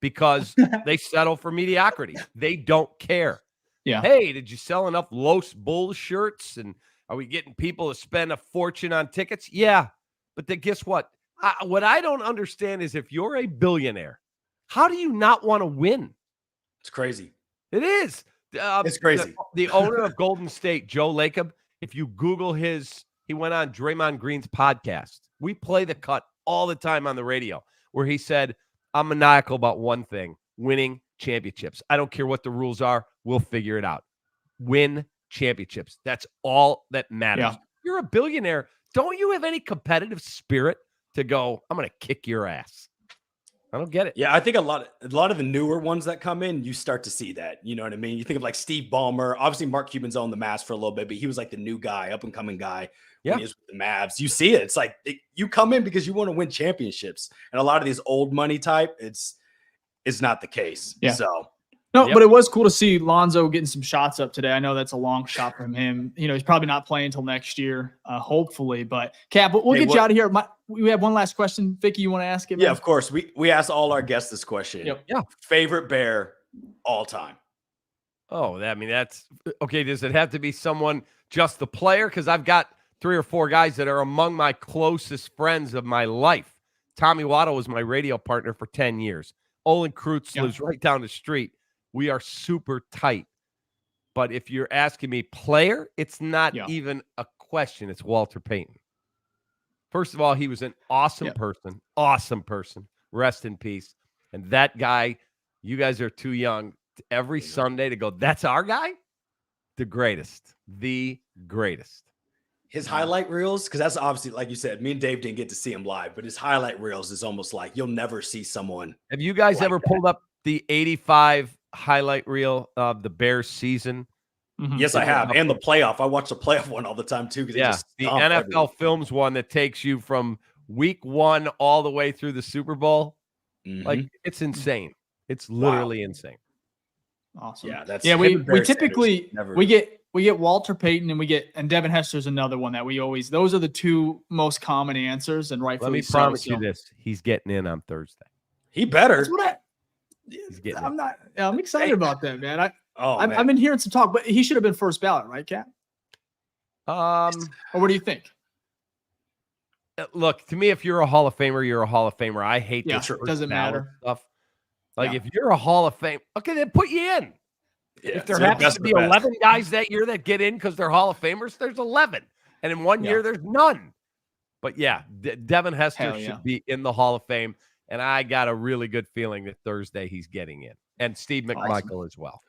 because they settle for mediocrity. They don't care. Yeah. Hey, did you sell enough Los Bulls shirts? And are we getting people to spend a fortune on tickets? Yeah. But then guess what? What I don't understand is if you're a billionaire, how do you not want to win? It's crazy. It is. It's crazy. The owner of Golden State, Joe Lacob, if you Google he went on Draymond Green's podcast. We play the cut all the time on the radio where he said, I'm maniacal about one thing, winning championships. I don't care what the rules are. We'll figure it out. Win championships. That's all that matters. Yeah. You're a billionaire. Don't you have any competitive spirit to go, I'm going to kick your ass? I don't get it. Yeah, I think a lot of the newer ones that come in, you start to see that. You know what I mean? You think of like Steve Ballmer. Obviously, Mark Cuban's owned the Mavs for a little bit, but he was like the new guy, up-and-coming guy when he was with the Mavs. You see it. It's like you come in because you want to win championships. And a lot of these old money type, it's not the case. Yeah. So but it was cool to see Lonzo getting some shots up today. I know that's a long shot from him. He's probably not playing until next year, hopefully. But Cap, we'll get you out of here. We have one last question. Ficky, you want to ask it? Yeah, of course. We asked all our guests this question. Yep. Yeah. Favorite Bear all time? Oh, that's okay. Does it have to be someone, just the player? Because I've got 3 or 4 guys that are among my closest friends of my life. Tommy Waddle was my radio partner for 10 years. Olin Kreutz lives right down the street. We are super tight. But if you're asking me player, it's not even a question. It's Walter Payton. First of all, he was an awesome person. Rest in peace. And that guy, you guys are too young every Sunday to go, that's our guy? The greatest. His highlight reels, because that's obviously, like you said, me and Dave didn't get to see him live, but his highlight reels is almost like you'll never see someone. Have you guys ever pulled up the 85 highlight reel of the Bears season? Mm-hmm. Yes, I have. And the playoff. I watch the playoff one all the time too. The NFL Films one that takes you from week 1 all the way through the Super Bowl. Mhm. Like, it's insane. It's literally insane. Awesome. Yeah, we typically we get Walter Payton and Devin Hester's another one that we always, those are the two most common answers, and rightfully Let me so. promise you this. He's getting in on Thursday. He better. That's what I'm excited about that, man. I've been hearing some talk, but he should have been first ballot, right, Cap? Or what do you think? Look, to me, if you're a Hall of Famer, you're a Hall of Famer. I hate this. It doesn't matter. Stuff. Like, if you're a Hall of Fame, okay, then put you in. Yeah, if there happens to be 11 guys that year that get in because they're Hall of Famers, there's 11. And in one year, there's none. But yeah, Devin Hester should be in the Hall of Fame. And I got a really good feeling that Thursday he's getting in. And Steve McMichael as well.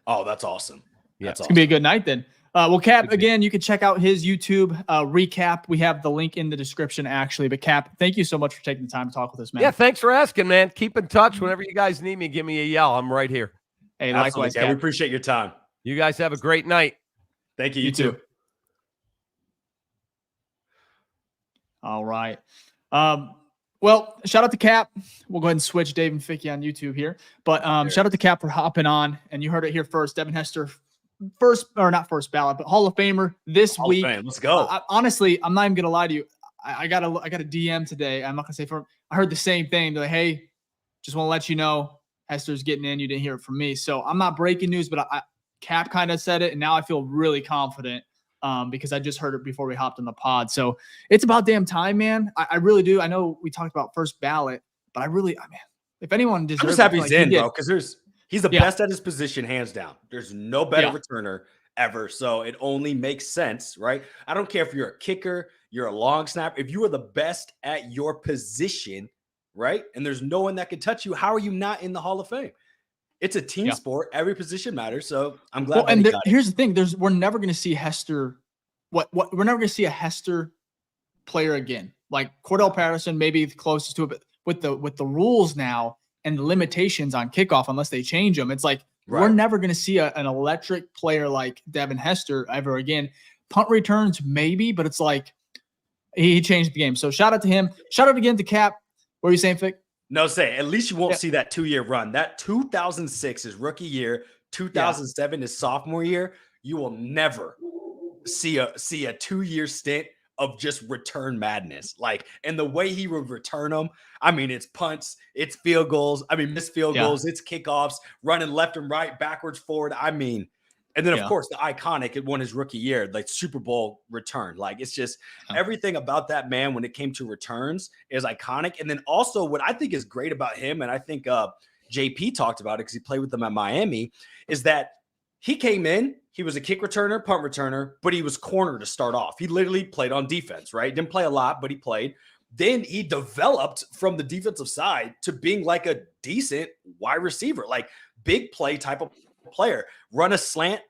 Oh, that's awesome. Yeah, it's going to be a good night then. Well, Cap, again, you can check out his YouTube recap. We have the link in the description, actually. But, Cap, thank you so much for taking the time to talk with us, man. Yeah, thanks for asking, man. Keep in touch. Whenever you guys need me, give me a yell. I'm right here. Hey, likewise, Cap. We appreciate your time. You guys have a great night. Thank you. You too. All right. Well, shout out to Cap. We'll go ahead and switch Dave and Ficky on YouTube here. But shout out to Cap for hopping on. And you heard it here first. Devin Hester, not first ballot, but Hall of Famer this week. Let's go. Honestly, I'm not even gonna lie to you. I got a DM today. I'm not gonna say I heard the same thing. They're like, hey, just want to let you know Hester's getting in. You didn't hear it from me. So I'm not breaking news, but Cap kind of said it, and now I feel really confident because I just heard it before we hopped on the pod. So it's about damn time, man. I really do. I know we talked about first ballot, but if anyone deserves, I'm just happy he's in, bro, because he's the best at his position, hands down. There's no better returner ever. So it only makes sense, right? I don't care if you're a kicker, you're a long snapper. If you are the best at your position, right, and there's no one that can touch you, how are you not in the Hall of Fame? It's a team sport. Every position matters. So I'm glad. Well, here's the thing: we're never going to see Hester. We're never going to see a Hester player again. Like Cordell Patterson, maybe the closest to it, but with the rules now and the limitations on kickoff, unless they change them, it's like we're never going to see an electric player like Devin Hester ever again. Punt returns, maybe, but it's like he changed the game. So shout out to him. Shout out again to Cap. What are you saying, Fick? No, at least you won't see that 2-year run. That 2006 is rookie year, 2007 is sophomore year. You will never see a 2-year stint of just return madness. Like, and the way he would return them, I mean, it's punts, it's field goals, missed field goals, it's kickoffs, running left and right, backwards, forward. And then, of course, the iconic, it won his rookie year, like Super Bowl return. Like, it's just everything about that man when it came to returns is iconic. And then also what I think is great about him, and I think JP talked about it because he played with them at Miami, is that he came in, he was a kick returner, punt returner, but he was corner to start off. He literally played on defense, right? Didn't play a lot, but he played. Then he developed from the defensive side to being like a decent wide receiver, like big play type of player. Run a slant,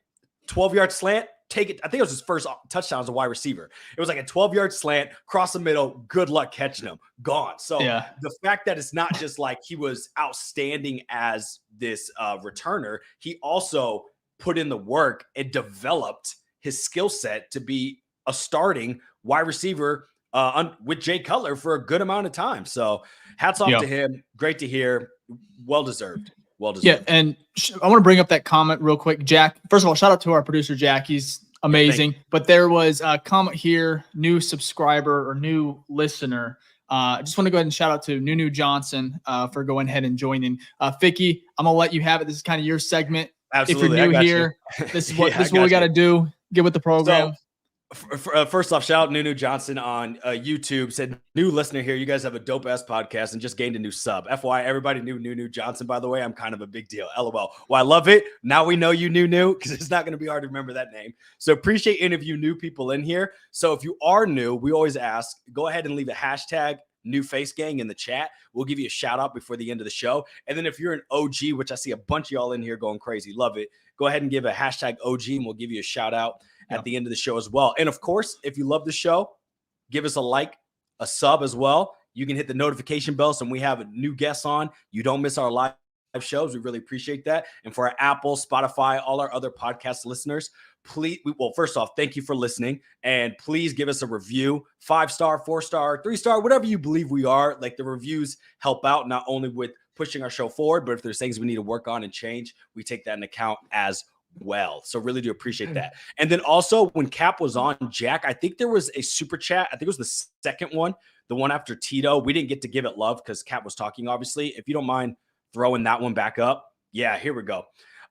12-yard slant, take it. I think it was his first touchdown as a wide receiver. It was like a 12-yard slant, cross the middle, good luck catching him, gone. So the fact that it's not just like he was outstanding as this returner, he also put in the work and developed his skill set to be a starting wide receiver with Jay Cutler for a good amount of time. So hats off to him. Great to hear. Well-deserved. Yeah, and I want to bring up that comment real quick. Jack, first of all, shout out to our producer, Jack. He's amazing. But there was a comment here, new subscriber or new listener. I just want to go ahead and shout out to Jaylon Johnson for going ahead and joining. Ficky, I'm going to let you have it. This is kind of your segment. Absolutely. If you're new here, this is what we got to do. Get with the program. So, first off, shout out Jaylon Johnson on YouTube. Said, new listener here. You guys have a dope-ass podcast and just gained a new sub. FYI, everybody knew Jaylon Johnson, by the way. I'm kind of a big deal. LOL. Well, I love it. Now we know you new because it's not going to be hard to remember that name. So appreciate any of you new people in here. So if you are new, we always ask, go ahead and leave a hashtag New Face Gang in the chat. We'll give you a shout out before the end of the show. And then if you're an OG, which I see a bunch of y'all in here going crazy, love it, go ahead and give a hashtag OG and we'll give you a shout out at the end of the show as well. And of course, if you love the show, give us a like, a sub as well. You can hit the notification bell so when we have a new guest on, you don't miss our live shows. We really appreciate that. And for our Apple, Spotify, all our other podcast listeners, please, well, first off, thank you for listening. And please give us a review, 5-star, 4-star, 3-star, whatever you believe we are. Like, the reviews help out not only with pushing our show forward, but if there's things we need to work on and change, we take that into account as well. So really do appreciate that. And then also when Cap was on, Jack, I think there was a super chat. I think it was the second one, the one after Tito. We didn't get to give it love because Cap was talking, obviously. If you don't mind throwing that one back up. Yeah, here we go.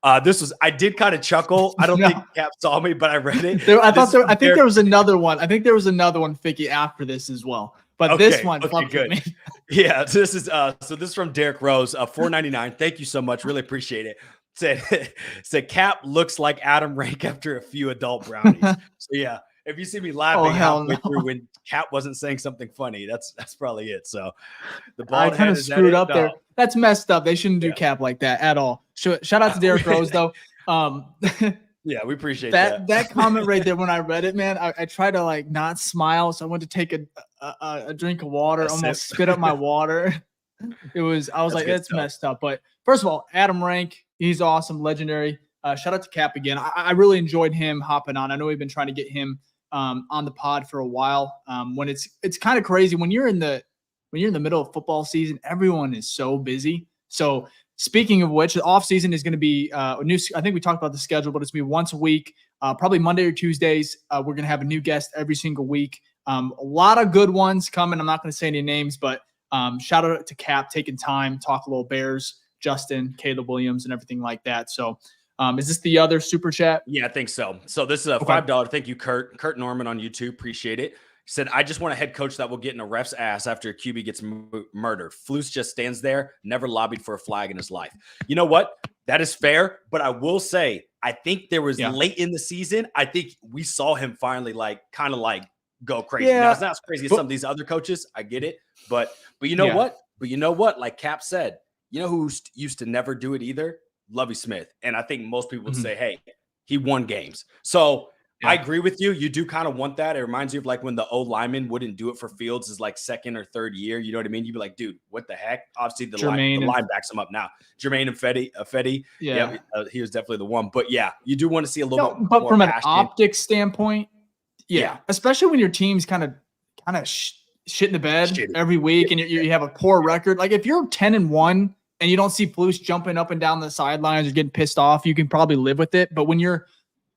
I did kind of chuckle. I don't think Cap saw me, but I read it. I think there was another one. I think there was another one, Ficky, after this as well. But okay, this one, okay, good. Me. Yeah, so this is from Derek Rose, $4.99. Thank you so much. Really appreciate it. Said Cap looks like Adam Rank after a few adult brownies. So yeah, if you see me laughing halfway through when Cap wasn't saying something funny, that's probably it. So the ball kind of screwed up there. That's messed up. They shouldn't do Cap like that at all. Shout out to Derek Rose though. Yeah, we appreciate that. That comment right there when I read it, man, I tried to like not smile. So I went to take a drink of water, almost spit up my water. I was like, that's messed up. But first of all, Adam Rank, he's awesome, legendary. Shout out to Cap again. I really enjoyed him hopping on. I know we've been trying to get him on the pod for a while. When it's kind of crazy when you're in the middle of football season, everyone is so busy. So speaking of which, the offseason is going to be new. I think we talked about the schedule, but it's going to be once a week, probably Monday or Tuesdays. We're going to have a new guest every single week. A lot of good ones coming. I'm not going to say any names, but shout out to Cap taking time, talk a little Bears, Justin, Caleb Williams, and everything like that. So is this the other super chat? Yeah, I think so. So this is a $5. Thank you, Kurt Norman on YouTube. Appreciate it. He said, I just want a head coach that will get in a ref's ass after a QB gets murdered. Flus just stands there, never lobbied for a flag in his life. You know what? That is fair. But I will say, I think there was late in the season, I think we saw him finally kind of go crazy. Yeah. Now, it's not as crazy as some of these other coaches. I get it. But you know what? But you know what? Like Cap said, you know who used to never do it either? Lovie Smith. And I think most people would say, hey, he won games. So I agree with you. You do kind of want that. It reminds you of like when the old lineman wouldn't do it for Fields' is like second or third year. You know what I mean? You'd be like, dude, what the heck? Obviously, the line backs him up now. Jermaine and Fetty. Yeah, he was definitely the one. But yeah, you do want to see a little bit but more from passion. An optics standpoint, especially when your team's kind of shit in the bed every week and you have a poor record. Like if you're 10-1 and you don't see Flus jumping up and down the sidelines or getting pissed off, you can probably live with it. But when you're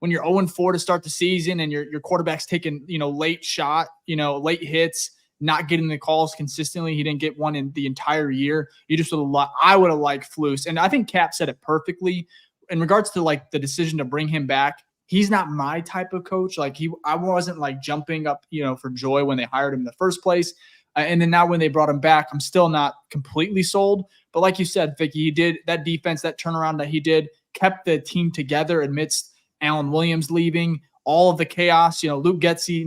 0-4 to start the season and your quarterback's taking, late shot, late hits, not getting the calls consistently. He didn't get one in the entire year. I would have liked Flus. And I think Cap said it perfectly in regards to like the decision to bring him back. He's not my type of coach. Like I wasn't like jumping up, for joy when they hired him in the first place. And then now when they brought him back, I'm still not completely sold. But like you said, Ficky, he did that defense, that turnaround that he did, kept the team together amidst Allen Williams leaving, all of the chaos. Luke Getsy,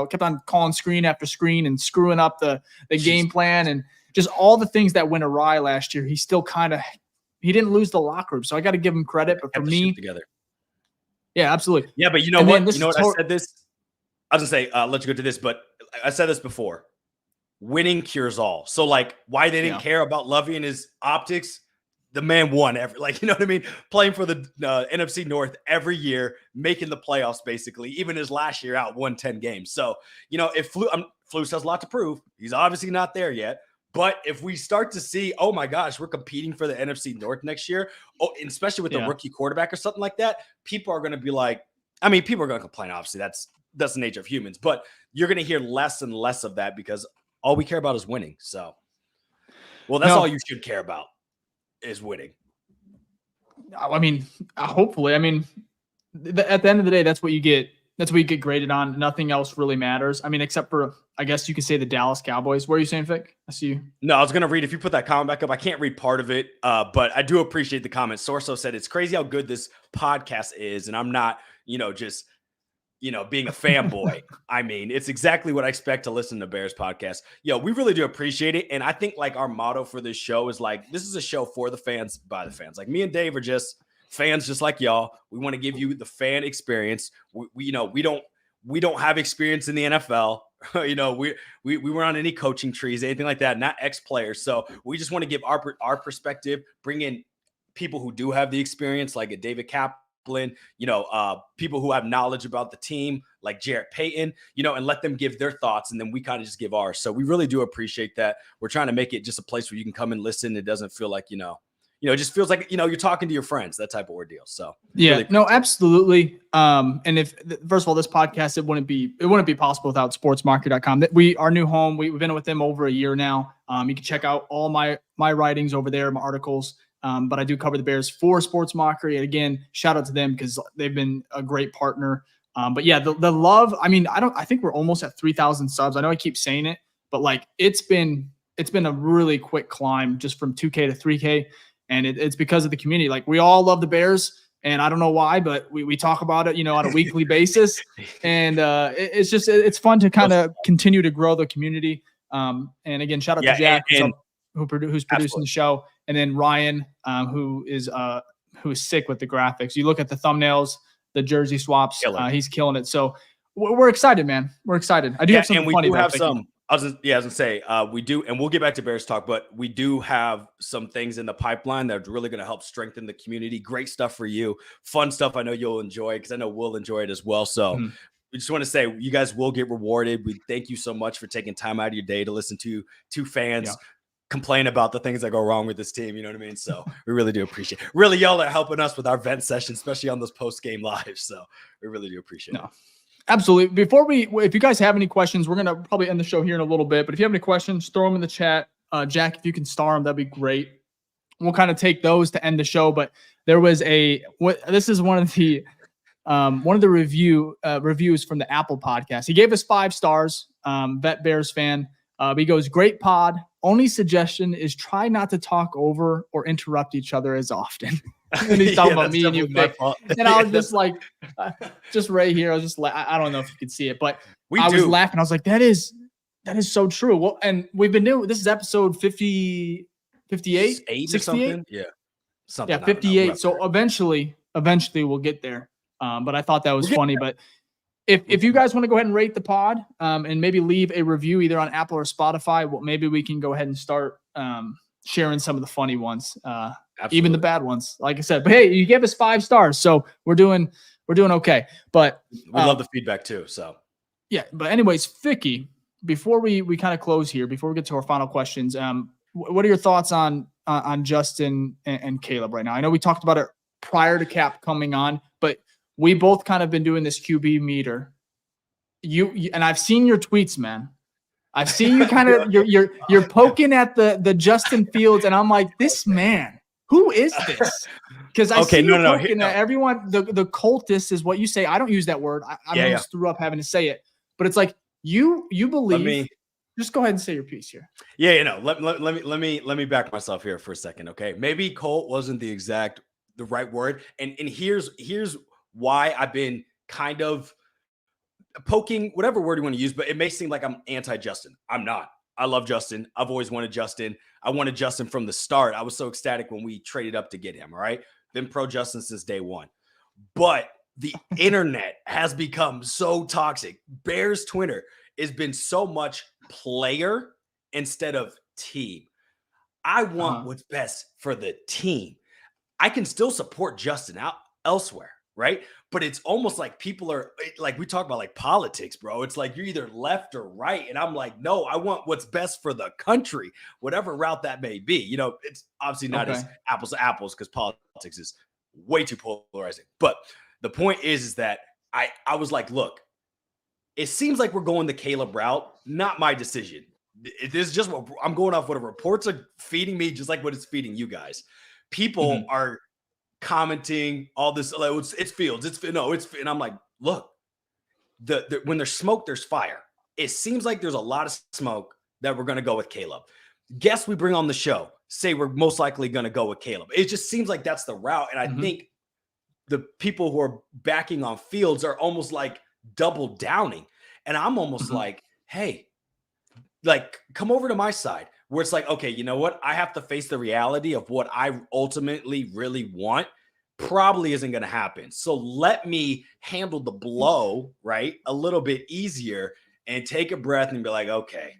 kept on calling screen after screen and screwing up the game plan and just all the things that went awry last year. He still he didn't lose the locker room. So I got to give him credit. But for me, together. Yeah, absolutely. Yeah, but you know what? I said this. I was gonna say, let you go to this, but I said this before. Winning cures all. So like, why they didn't care about Lovie and his optics? The man won every, you know what I mean? Playing for the NFC North every year, making the playoffs basically. Even his last year out, won 10 games. So if Flus has a lot to prove, he's obviously not there yet. But if we start to see, oh my gosh, we're competing for the NFC North next year, and especially with a rookie quarterback or something like that, people are going to be like, people are going to complain. Obviously, that's the nature of humans. But you're going to hear less and less of that because all we care about is winning. So, that's all you should care about is winning. Hopefully. At the end of the day, that's what you get. That's what you get graded on. Nothing else really matters. Except for, I guess you could say the Dallas Cowboys. What are you saying, Vic? I see you. No, I was going to read. If you put that comment back up, I can't read part of it, but I do appreciate the comment. Sorso said, it's crazy how good this podcast is, and I'm not, just, being a fanboy. It's exactly what I expect to listen to Bears podcast. We really do appreciate it, and I think, our motto for this show is, this is a show for the fans, by the fans. Me and Dave are just fans just like y'all. We want to give you the fan experience. We don't have experience in the NFL You know, we weren't on any coaching trees, anything like that, not ex-players. So we just want to give our perspective, bring in people who do have the experience, like a David Kaplan, you know, people who have knowledge about the team, like Jarrett Payton, you know, and let them give their thoughts. And then we kind of just give ours. So we really do appreciate that. We're trying to make it just a place where you can come and listen. It doesn't feel like, it just feels like, you're talking to your friends, that type of ordeal. So yeah, really no, absolutely. And if first of all, this podcast, it wouldn't be possible without sportsmarket.com. We, our new home, we've been with them over a year now. You can check out all my writings over there, my articles. But I do cover the Bears for Sports Mockery. And again, shout out to them because they've been a great partner. But yeah, the love, I think we're almost at 3,000 subs. I know I keep saying it, but like, it's been a really quick climb just from 2K to 3K. And it's because of the community. Like, we all love the Bears, and I don't know why, but we talk about it, on a weekly basis. And it's fun to kind of continue to grow the community. And again, shout out to Jack, who's producing the show. And then Ryan, who is sick with the graphics. You look at the thumbnails, the jersey swaps, he's killing it. So we're excited, man. We're excited. I do have something funny. I was gonna say, we do, and we'll get back to Bears talk, but we do have some things in the pipeline that are really going to help strengthen the community. Great stuff for you. Fun stuff I know you'll enjoy, because I know we'll enjoy it as well. So we just want to say you guys will get rewarded. We thank you so much for taking time out of your day to listen to two fans complain about the things that go wrong with this team. You know what I mean? So we really do appreciate it. Really, y'all are helping us with our vent session, especially on those post-game lives. So we really do appreciate it. Absolutely. If you guys have any questions, we're going to probably end the show here in a little bit, but if you have any questions, throw them in the chat. Jack, if you can star them, that'd be great. We'll kind of take those to end the show, but there was this is one of the reviews from the Apple podcast. He gave us 5 stars, vet Bears fan. He goes, great pod. Only suggestion is try not to talk over or interrupt each other as often. And he's talking about me and you, Vic. And I was just like, just right here. I was just like, I don't know if you could see it, but I was laughing. I was like, that is so true. Well, and we've been doing, this is episode 58, 68. Yeah. Something. Yeah. 58. So eventually we'll get there. But I thought that was funny. But if you guys want to go ahead and rate the pod, and maybe leave a review either on Apple or Spotify, well, maybe we can go ahead and start, sharing some of the funny ones, even the bad ones, like I said. But hey, you gave us 5 stars, so we're doing okay. But we love the feedback too. So yeah. But anyways, Ficky, before we kind of close here, before we get to our final questions, what are your thoughts on Justin and Caleb right now? I know we talked about it prior to Cap coming on, but we both kind of been doing this QB meter. You and I've seen your tweets, man. I've seen you kind of you're poking at the Justin Fields, and I'm like, this man, who is this? Because I see you poking at everyone. The cultist is what you say. I don't use that word. I almost threw up having to say it, but it's like you believe. Just go ahead and say your piece here. Yeah, let me back myself here for a second, okay? Maybe Colt wasn't the right word, and here's why I've been kind of poking, whatever word you want to use, but it may seem like I'm anti-Justin. I'm not. I love Justin. I've always wanted Justin. I wanted Justin from the start. I was so ecstatic when we traded up to get him, all right? Been pro-Justin since day one. But the internet has become so toxic. Bears Twitter has been so much player instead of team. I want what's best for the team. I can still support Justin elsewhere, right? But it's almost like people are like, we talk about like politics, bro. It's like you're either left or right. And I'm like, no, I want what's best for the country, whatever route that may be. It's obviously not as apples to apples, because politics is way too polarizing. But the point is that I was like, look, it seems like we're going the Caleb route. Not my decision. This is just what I'm going off. What the reports are feeding me, just like what it's feeding you guys. People are commenting all this, like, it's Fields, and I'm like, look, when there's smoke, there's fire. It seems like there's a lot of smoke that we're going to go with Caleb. Guests we bring on the show say we're most likely going to go with Caleb. It just seems like that's the route. And I think the people who are backing on Fields are almost like double downing. And I'm almost like, hey, like, come over to my side, where it's like, okay, you know what? I have to face the reality of what I ultimately really want. Probably isn't going to happen. So let me handle the blow, right, a little bit easier and take a breath and be like, okay,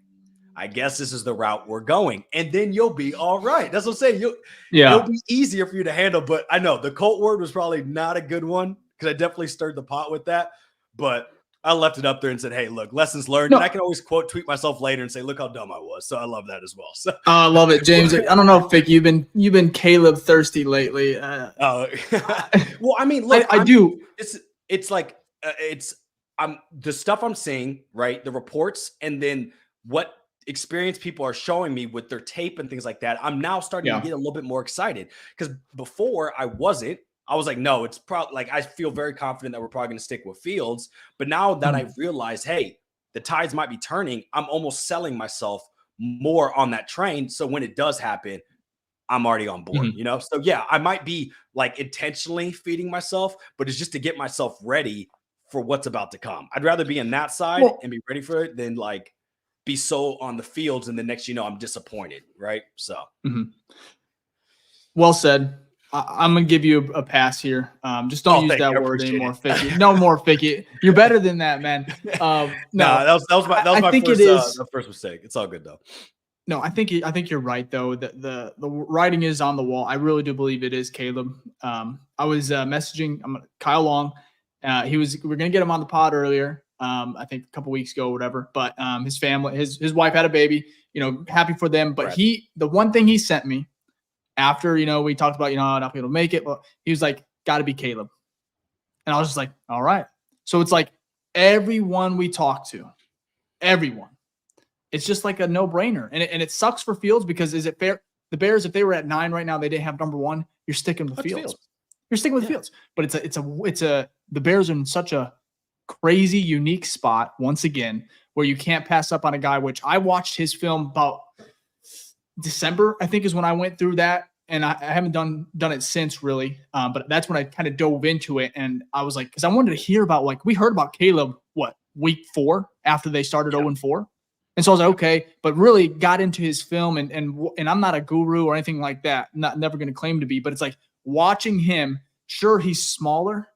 I guess this is the route we're going. And then you'll be all right. That's what I'm saying. It'll be easier for you to handle. But I know the cult word was probably not a good one because I definitely stirred the pot with that. But I left it up there and said, hey, look, lessons learned. No. And I can always tweet myself later and say, look how dumb I was. So I love that as well. So I love it, James. I don't know, Fick, you've been Caleb thirsty lately. well, I mean, look, I do. It's like the stuff I'm seeing, right? The reports, and then what experience people are showing me with their tape and things like that. I'm now starting to get a little bit more excited because before I wasn't. I was like, no, it's probably like I feel very confident that we're probably going to stick with Fields. But now that I've realized, hey, the tides might be turning, I'm almost selling myself more on that train. So when it does happen, I'm already on board, you know? So yeah, I might be like intentionally feeding myself, but it's just to get myself ready for what's about to come. I'd rather be in that side and be ready for it than like be so on the Fields and the next, I'm disappointed, right? So. Well said. I'm going to give you a pass here. Just don't use that word anymore, Ficky. No more, Ficky. You're better than that, man. No, that was my first mistake. It's all good, though. No, I think you're right, though. The writing is on the wall. I really do believe it is Caleb. I was messaging Kyle Long. We're going to get him on the pod earlier. I think a couple weeks ago or whatever. But his family, his wife had a baby. Happy for them. But the one thing he sent me, after, we talked about, not being able to make it, but he was like, got to be Caleb. And I was just like, all right. So it's like everyone we talk to, everyone, it's just like a no brainer. And it sucks for Fields because is it fair? The Bears, if they were at 9 right now, they didn't have number 1. You're sticking with Fields. You're sticking with Fields, but the Bears are in such a crazy, unique spot once again, where you can't pass up on a guy, which I watched his film about December, I think is when I went through that. And I haven't done it since really. But that's when I kind of dove into it. And I was like, because I wanted to hear about, like, we heard about Caleb, week 4 after they started 0-4. And so I was like, okay, but really got into his film and I'm not a guru or anything like that. Never going to claim to be, but it's like watching him, sure, he's smaller,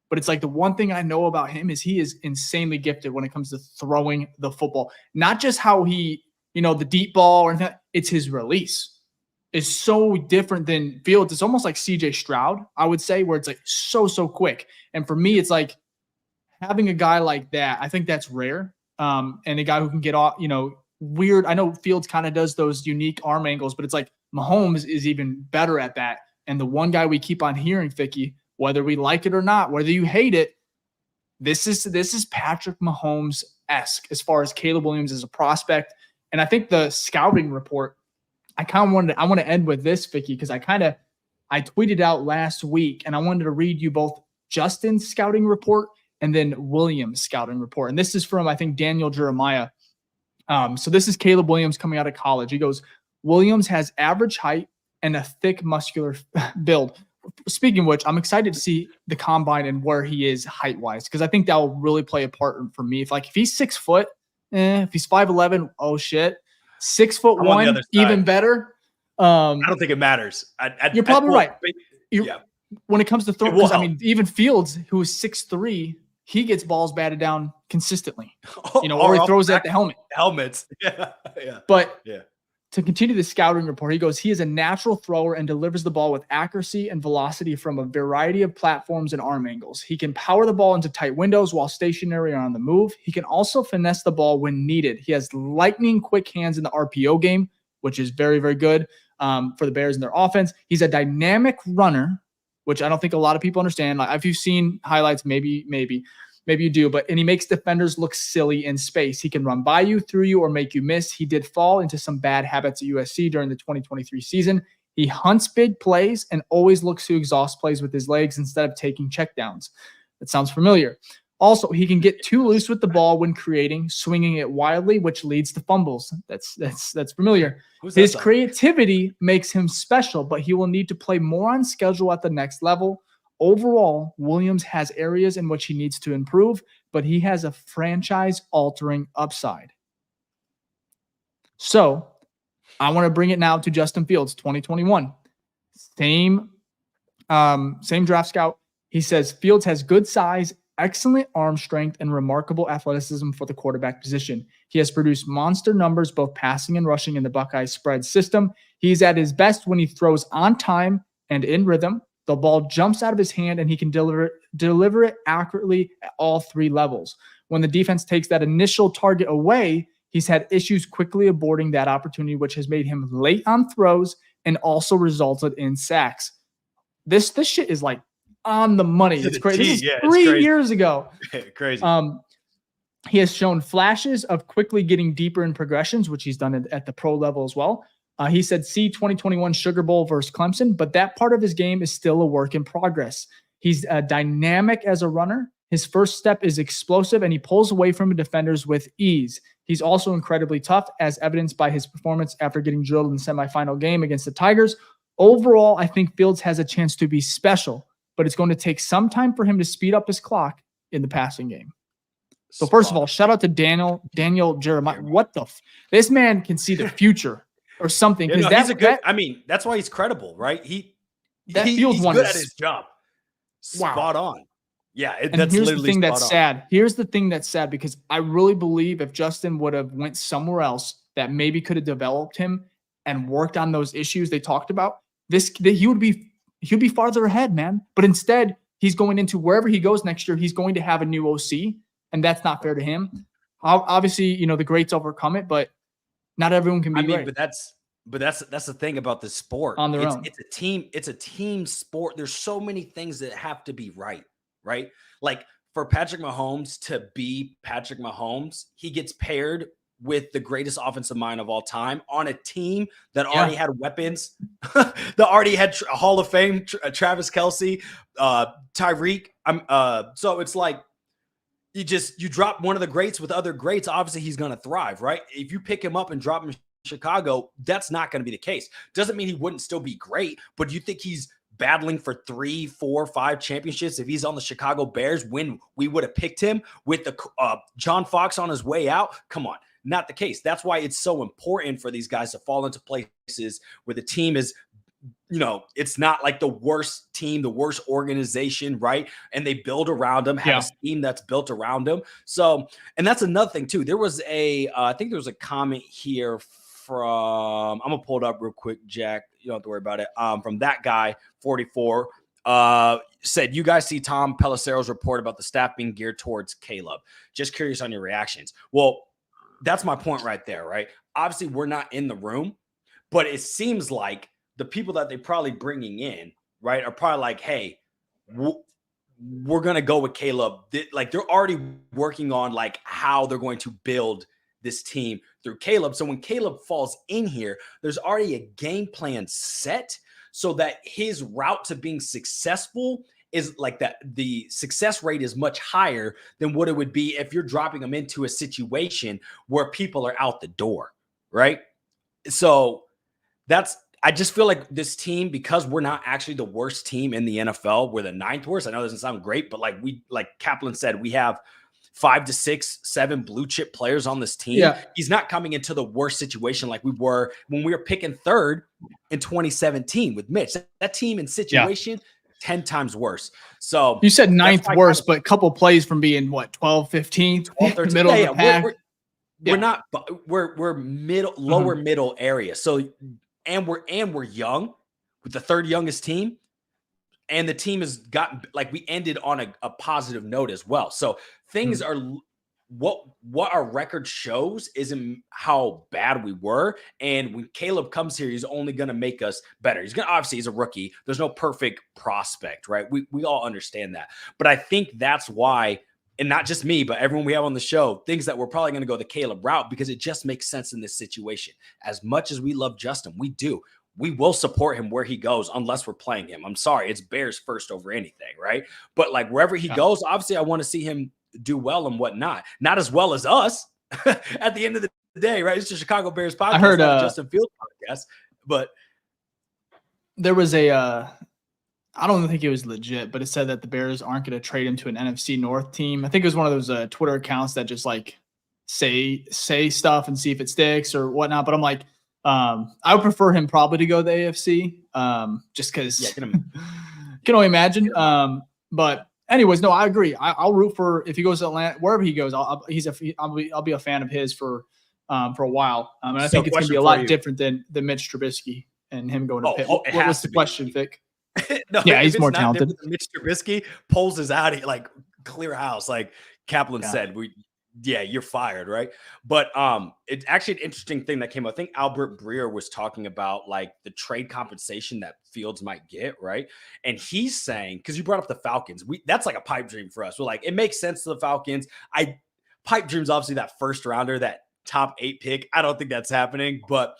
but it's like the one thing I know about him is he is insanely gifted when it comes to throwing the football. Not just how he, the deep ball or anything, it's his release. Is so different than Fields. It's almost like CJ Stroud, I would say, where it's like so quick. And for me, it's like having a guy like that, I think that's rare. And a guy who can get off, weird. I know Fields kind of does those unique arm angles, but it's like Mahomes is even better at that. And the one guy we keep on hearing, Ficky, whether we like it or not, whether you hate it, this is Patrick Mahomes-esque as far as Caleb Williams as a prospect. And I think the scouting report, I want to end with this, Ficky, because I tweeted out last week and I wanted to read you both Justin's scouting report and then Williams' scouting report. And this is from, I think, Daniel Jeremiah. So this is Caleb Williams coming out of college. He goes, Williams has average height and a thick muscular build. Speaking of which, I'm excited to see the combine and where he is height-wise, because I think that will really play a part for me. If he's 6 foot, if he's 5'11", oh shit. 6'1", even better. I don't think it matters. You're probably right. When it comes to throwing, because I mean, even Fields, who is 6'3", he gets balls batted down consistently. Or he throws at the helmets. But to continue the scouting report, he goes, he is a natural thrower and delivers the ball with accuracy and velocity from a variety of platforms and arm angles. He can power the ball into tight windows while stationary or on the move. He can also finesse the ball when needed. He has lightning quick hands in the RPO game, which is very, very good for the Bears and their offense. He's a dynamic runner, which I don't think a lot of people understand. Like, if you've seen highlights, maybe you do, and he makes defenders look silly in space. He can run by you, through you, or make you miss. He did fall into some bad habits at USC during the 2023 season. He hunts big plays and always looks to exhaust plays with his legs instead of taking checkdowns. That sounds familiar. Also, he can get too loose with the ball when creating, swinging it wildly, which leads to fumbles. That's familiar. His creativity makes him special, but he will need to play more on schedule at the next level. Overall, Williams has areas in which he needs to improve, but he has a franchise-altering upside. So, I want to bring it now to Justin Fields, 2021. Same draft scout. He says Fields has good size excellent arm strength and remarkable athleticism for the quarterback position. He has produced monster numbers, both passing and rushing in the Buckeye spread system. He's at his best when he throws on time and in rhythm. The ball jumps out of his hand and he can deliver it accurately at all three levels. When the defense takes that initial target away, he's had issues quickly aborting that opportunity, which has made him late on throws and also resulted in sacks. This shit is like on the money. It's crazy. This is 3 years ago. Crazy. He has shown flashes of quickly getting deeper in progressions, which he's done at the pro level as well. He said, see 2021 Sugar Bowl versus Clemson, but that part of his game is still a work in progress. He's dynamic as a runner. His first step is explosive, and he pulls away from defenders with ease. He's also incredibly tough, as evidenced by his performance after getting drilled in the semifinal game against the Tigers. Overall, I think Fields has a chance to be special, but it's going to take some time for him to speed up his clock in the passing game. So first of all, shout out to Daniel Jeremiah. What the this man can see the future or something. Yeah, no, he's a good. I mean, that's why he's credible, right? He's good at his job. Spot on. Yeah, that's here's literally the thing that's on. sad. Here's the thing that's sad, because I really believe if Justin would have went somewhere else that maybe could have developed him and worked on those issues they talked about, he would be farther ahead, man. But instead, he's going into wherever he goes next year, he's going to have a new OC, and that's not fair to him. Obviously, the greats overcome it, but not everyone can be great. But that's the thing about this sport. On their own. It's a team sport. There's so many things that have to be right? Like for Patrick Mahomes to be Patrick Mahomes, he gets paired with the greatest offensive mind of all time on a team that already had weapons, that already had a Hall of Fame, Travis Kelce, Tyreek. So it's like you drop one of the greats with other greats. Obviously, he's going to thrive, right? If you pick him up and drop him in Chicago, that's not going to be the case. Doesn't mean he wouldn't still be great, but do you think he's battling for 3, 4, 5 championships if he's on the Chicago Bears when we would have picked him with the John Fox on his way out? Come on, not the case. That's why it's so important for these guys to fall into places where the team is, it's not like the worst team, the worst organization, right? And they build around them, have a scheme that's built around them. So, and that's another thing too. There was I think there was a comment here from, I'm gonna pull it up real quick, Jack. You don't have to worry about it. From that guy, 44, said, you guys see Tom Pelissero's report about the staff being geared towards Caleb. Just curious on your reactions. Well, that's my point right there, right? Obviously, we're not in the room, but it seems like the people that they're probably bringing in, right, are probably like, hey, we're going to go with Caleb. Like, they're already working on, like, how they're going to build this team through Caleb. So when Caleb falls in here, there's already a game plan set so that his route to being successful is like that. The success rate is much higher than what it would be if you're dropping them into a situation where people are out the door, right? So I just feel like this team, because we're not actually the worst team in the NFL, we're the 9th worst. I know it doesn't sound great, but like Kaplan said, we have 5 to 6, 7 blue chip players on this team. Yeah. He's not coming into the worst situation like we were when we were picking 3rd in 2017 with Mitch. That team in situation, 10 times worse. So you said 9th worst, but a couple plays from being what, 12, 15, 12, 13, middle of the pack. We're not, we're middle, lower middle area. So, and we're young with the 3rd youngest team. And the team has gotten, like, we ended on a positive note as well. So things are, what our record shows isn't how bad we were. And when Caleb comes here, he's only going to make us better. Obviously he's a rookie. There's no perfect prospect, right? We all understand that. But I think that's why, and not just me, but everyone we have on the show, thinks that we're probably going to go the Caleb route because it just makes sense in this situation. As much as we love Justin, we will support him where he goes unless we're playing him. I'm sorry. It's Bears first over anything, right? But like wherever he goes, obviously I want to see him do well and whatnot. Not as well as us at the end of the day, right? It's the Chicago Bears podcast, I heard not Justin Fields podcast. But there was I don't think it was legit, but it said that the Bears aren't going to trade him to an NFC North team. I think it was one of those Twitter accounts that just like say stuff and see if it sticks or whatnot. But I'm like, I would prefer him probably to go to the AFC, just because can only imagine. But anyways, no, I agree. I'll root for if he goes to Atlanta, wherever he goes. I'll be a fan of his for a while. And I think it's going to be a lot different than Mitch Trubisky and him going to Pitt. What's the question, Vic? No, yeah, he's more talented. Mitch Trubisky pulls us out of like clear house, like Kaplan said. You're fired, right? But it's actually an interesting thing that came up. I think Albert Breer was talking about like the trade compensation that Fields might get, right? And he's saying, because you brought up the Falcons, that's like a pipe dream for us. We're like, it makes sense to the Falcons. Pipe dreams, obviously that first rounder, that top 8 pick. I don't think that's happening, but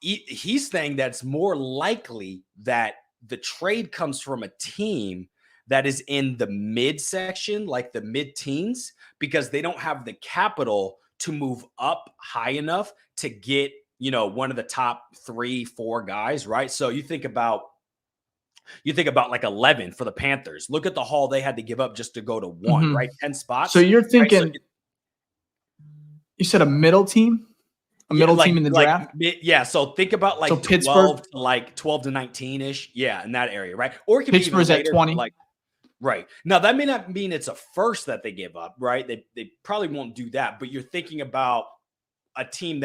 he's saying that it's more likely that the trade comes from a team that is in the mid section, like the mid teens, because they don't have the capital to move up high enough to get, one of the top 3-4 guys, right? So you think about like 11 for the Panthers. Look at the haul they had to give up just to go to 1, right? 10 spots. So you're thinking, right? You said a middle team? A middle team in the draft? Yeah. So think about like 12 Pittsburgh, to like 12 to 19-ish. Yeah, in that area, right? Or it could Pittsburgh's be even later, at 20. like, right. Now, that may not mean it's a first that they give up, right? They probably won't do that, but you're thinking about a team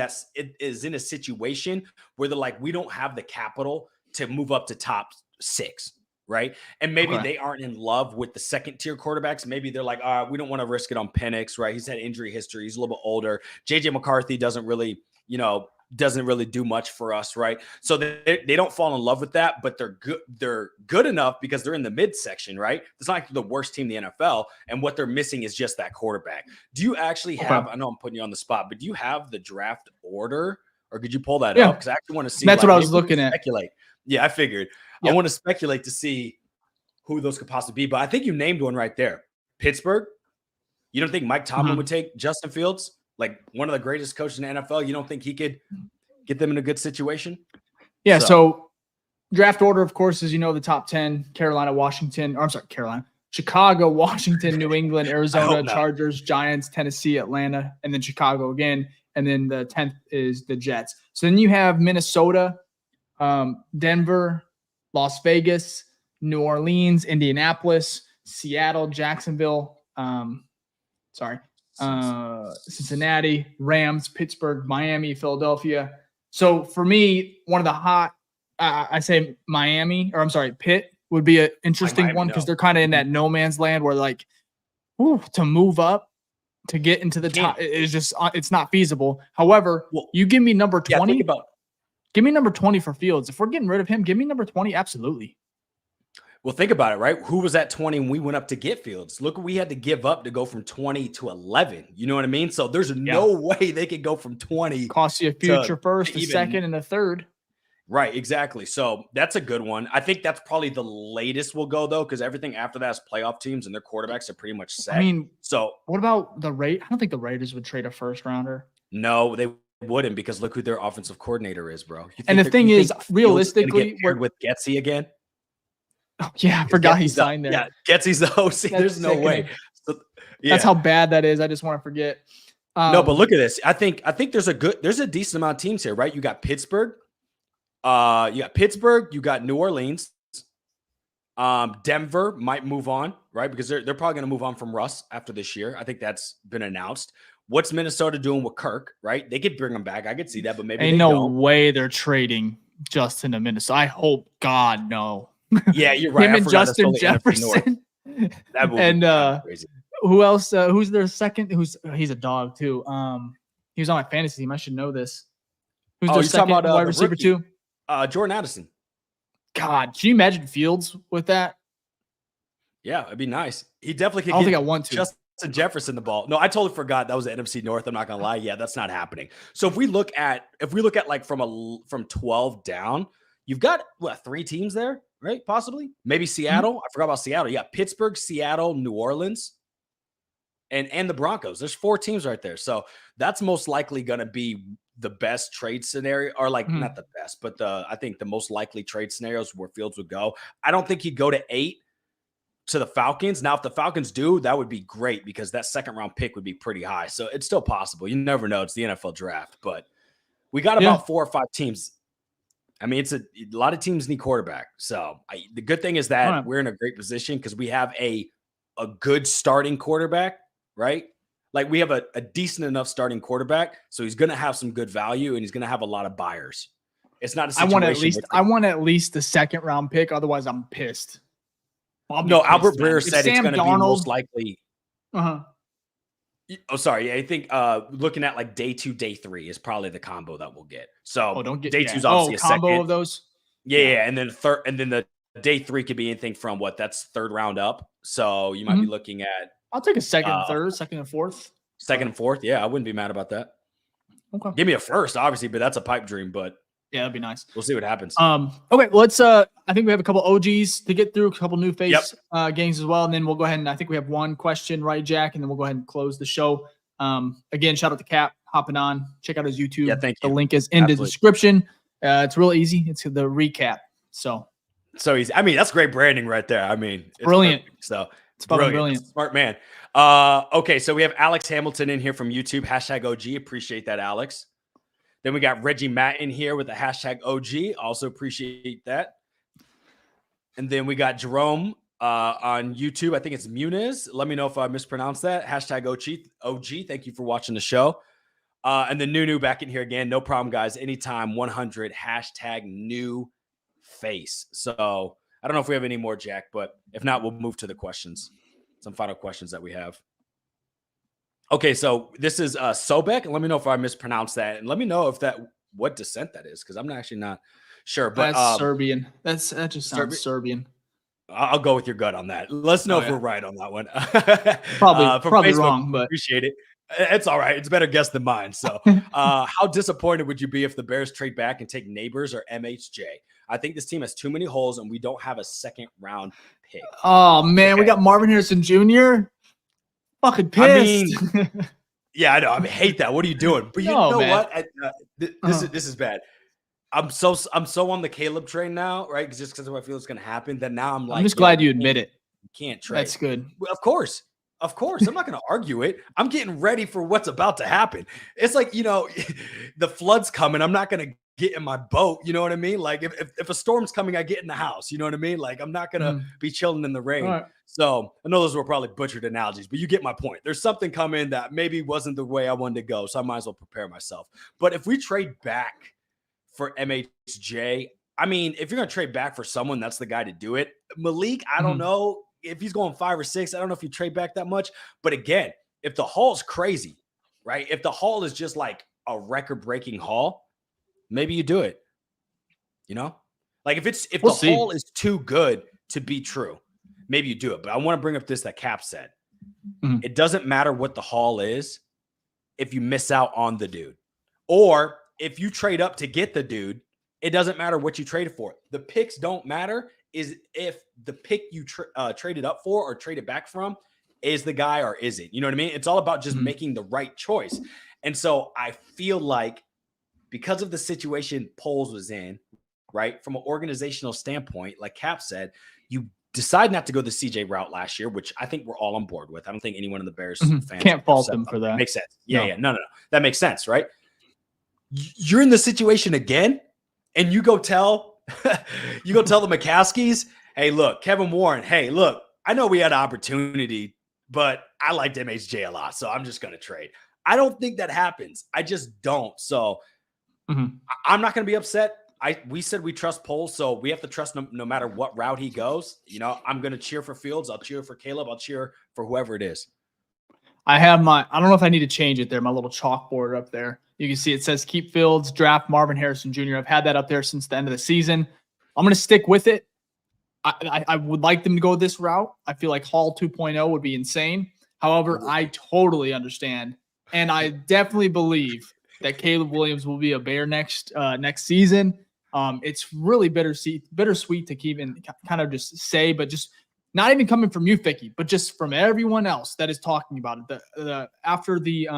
is in a situation where they're like, we don't have the capital to move up to top 6, right? And maybe they aren't in love with the second-tier quarterbacks. Maybe they're like, we don't want to risk it on Penix, right? He's had injury history. He's a little bit older. JJ McCarthy doesn't really do much for us, right? So they don't fall in love with that, but they're good enough because they're in the midsection, right? It's not like they're the worst team in the NFL, and what they're missing is just that quarterback. Do you actually have, I know I'm putting you on the spot, but do you have the draft order, or could you pull that up? Because I actually want to see. That's what I was looking at. Speculate. Yeah, I figured. Yep. I want to speculate to see who those could possibly be, but I think you named one right there. Pittsburgh. You don't think Mike Tomlin would take Justin Fields? Like one of the greatest coaches in the NFL, you don't think he could get them in a good situation? Yeah, so draft order, of course, is the top 10, Chicago, Washington, New England, Arizona, Chargers, Giants, Tennessee, Atlanta, and then Chicago again. And then the 10th is the Jets. So then you have Minnesota, Denver, Las Vegas, New Orleans, Indianapolis, Seattle, Jacksonville, Cincinnati, Rams, Pittsburgh, Miami, Philadelphia. So for me, one of the hot, I say Pitt would be an interesting one because they're kind of in that no man's land where like, to move up, to get into the top, it's not feasible. However, you give me number 20. Give me number 20 for Fields. If we're getting rid of him, give me number 20. Absolutely. Well, think about it, right? Who was at 20 when we went up to get Fields? Look what we had to give up to go from 20 to 11. You know what I mean? So there's no way they could go from 20. Cost you a future first, a second, and a third. Right, exactly. So that's a good one. I think that's probably the latest we'll go, though, because everything after that is playoff teams, and their quarterbacks are pretty much set. I mean, so what about the Raiders? I don't think the Raiders would trade a first rounder. No, they wouldn't, because look who their offensive coordinator is, bro. And the thing is, realistically, we're with Getsy again. Oh, yeah, I forgot he signed there. Yeah, Getsy's the OC. There's no way. So, that's how bad that is. I just want to forget. No, but look at this. I think there's a decent amount of teams here, right? You got Pittsburgh. You got New Orleans. Denver might move on, right? Because they're probably going to move on from Russ after this year. I think that's been announced. What's Minnesota doing with Kirk, right? They could bring him back. I could see that, but maybe ain't no way they're trading Justin to Minnesota. I hope God no. Yeah, you're right. Him and Justin Jefferson. That would and be crazy. Who else? Who's their second? He's a dog too. He was on my fantasy team. I should know this. Who's their second wide receiver too? Jordan Addison. God, can you imagine Fields with that? Yeah, it'd be nice. He definitely could. I don't think I want to. Justin Jefferson the ball. No, I totally forgot that was the NFC North. I'm not gonna lie. Yeah, that's not happening. So if we look at like from 12 down, you've got 3 teams there, right? Possibly, maybe Seattle. I forgot about Seattle. Yeah, Pittsburgh, Seattle, New Orleans, and the Broncos. There's 4 teams right there. So that's most likely gonna be the best trade scenario, or like not the best, but I think the most likely trade scenarios where Fields would go. I don't think he'd go to 8 to the Falcons. Now, if the Falcons do, that would be great because that second round pick would be pretty high. So it's still possible. You never know. It's the NFL draft, but we got about 4 or 5 teams. I mean, it's a lot of teams need quarterback. So the good thing is that we're in a great position because we have a a good starting quarterback, right? Like we have a decent enough starting quarterback, so he's going to have some good value and he's going to have a lot of buyers. It's not a situation. I want at least the 2nd round pick. Otherwise, I'm pissed. No, Albert Breer said it's going to be most likely. Uh-huh. Oh, sorry. I think looking at like day 2, day 3 is probably the combo that we'll get. So don't get day 2 is obviously a combo second of those. Yeah, and then the day 3 could be anything from that's 3rd round up. So you might be looking at. I'll take a 2nd and 3rd, 2nd and 4th. 2nd and 4th, yeah, I wouldn't be mad about that. Okay, give me a 1st, obviously, but that's a pipe dream. But yeah, that'd be nice. We'll see what happens. Okay, let's. I think we have a couple OGs to get through, a couple new face games as well, and then we'll go ahead and I think we have one question, right, Jack, and then we'll go ahead and close the show. Again, shout out to Cap hopping on. Check out his YouTube. Yeah, thank you. The link is in the description. It's real easy. It's the recap. So easy. I mean, that's great branding right there. I mean, it's brilliant. Perfect. So it's brilliant. Smart man. Okay, so we have Alex Hamilton in here from YouTube. #OG. Appreciate that, Alex. Then we got Reggie Matt in here with the #OG. Also appreciate that. And then we got Jerome on YouTube. I think it's Muniz. Let me know if I mispronounced that. #OG. Thank you for watching the show. And then Nunu back in here again. No problem, guys. Anytime. 100 #new face. So I don't know if we have any more, Jack, but if not, we'll move to the questions. Some final questions that we have. Okay, so this is Sobek. Let me know if I mispronounced that, and let me know if what descent that is, because I'm actually not sure. But that's Serbian. That just sounds Serbian. I'll go with your gut on that. Let's know if we're right on that one. Probably Facebook, wrong, but appreciate it. It's all right. It's a better guess than mine. So, how disappointed would you be if the Bears trade back and take Neighbors or MHJ? I think this team has too many holes, and we don't have a 2nd round pick. Oh man, we got Marvin Harrison Jr. Fucking pissed. I mean, yeah, I know. I hate that. What are you doing? But you know what? This is bad. I'm so on the Caleb train now, right? Just because I feel it's going to happen. That now I'm just glad you admit it. You can't trade. That's good. Well, of course. I'm not going to argue it. I'm getting ready for what's about to happen. It's like, the flood's coming. I'm not going to get in my boat. You know what I mean? Like if a storm's coming, I get in the house. You know what I mean? Like I'm not going to be chilling in the rain. Right. So I know those were probably butchered analogies, but you get my point. There's something coming that maybe wasn't the way I wanted to go. So I might as well prepare myself. But if we trade back for MHJ, I mean, if you're going to trade back for someone, that's the guy to do it. Malik, I don't know if he's going 5 or 6. I don't know if you trade back that much. But again, if the haul's crazy, right? If the haul is just like a record-breaking haul, maybe you do it. Like if the haul is too good to be true, maybe you do it. But I want to bring up this that Cap said. It doesn't matter what the haul is if you miss out on the dude. Or if you trade up to get the dude, it doesn't matter what you traded for. The picks don't matter is if the pick you traded up for or traded back from is the guy or is it? You know what I mean? It's all about just making the right choice. And so I feel like because of the situation Poles was in, right, from an organizational standpoint, like Cap said, you decide not to go the CJ route last year, which I think we're all on board with. I don't think anyone in the Bears fans can't fault them for that. Makes sense. No. That makes sense, right? You're in the situation again, and you go tell the McCaskies, hey, look, Kevin Warren, hey, look, I know we had an opportunity, but I liked MHJ a lot, so I'm just going to trade. I don't think that happens. I just don't. So I'm not going to be upset. We said we trust Poles, so we have to trust no matter what route he goes. I'm going to cheer for Fields. I'll cheer for Caleb. I'll cheer for whoever it is. I don't know if I need to change it there. My little chalkboard up there. You can see it says keep Fields, draft Marvin Harrison Jr. I've had that up there since the end of the season. I'm going to stick with it. I would like them to go this route. I feel like Hall 2.0 would be insane. However, I totally understand. And I definitely believe that Caleb Williams will be a Bear next season. It's really bittersweet to keep and kind of just say, but just not even coming from you, Ficky, but just from everyone else that is talking about it. After the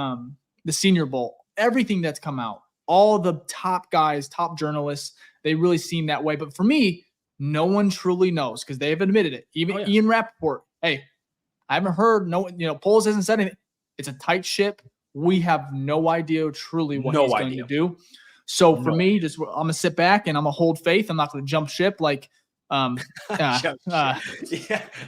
Senior Bowl, everything that's come out, all the top guys, top journalists, they really seem that way. But for me, no one truly knows because they have admitted it. Even Ian Rappaport, hey, I haven't heard. Poles hasn't said anything. It's a tight ship. We have no idea truly what he's going to do. So for me, I'm going to sit back and I'm going to hold faith. I'm not going to jump ship like Yeah,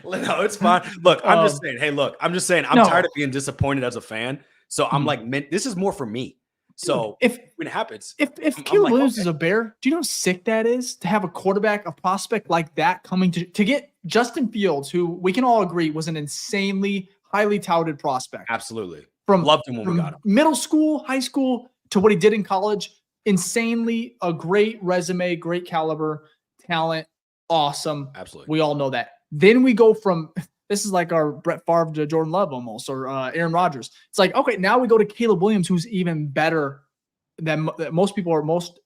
no, it's fine. Look, I'm just saying. Hey, look, I'm just saying. I'm tired of being disappointed as a fan. So I'm like, man, this is more for me. So when it happens, if Caleb Williams is a Bear, do you know how sick that is to have a quarterback, a prospect like that coming to get Justin Fields, who we can all agree was an insanely highly touted prospect. Absolutely. From loved him when we got him. Middle school, high school to what he did in college. Insanely a great resume, great caliber, talent, awesome. Absolutely. We all know that. Then we go from this is like our Brett Favre to Jordan Love almost, or Aaron Rodgers. It's like, okay, now we go to Caleb Williams, who's even better than most people or most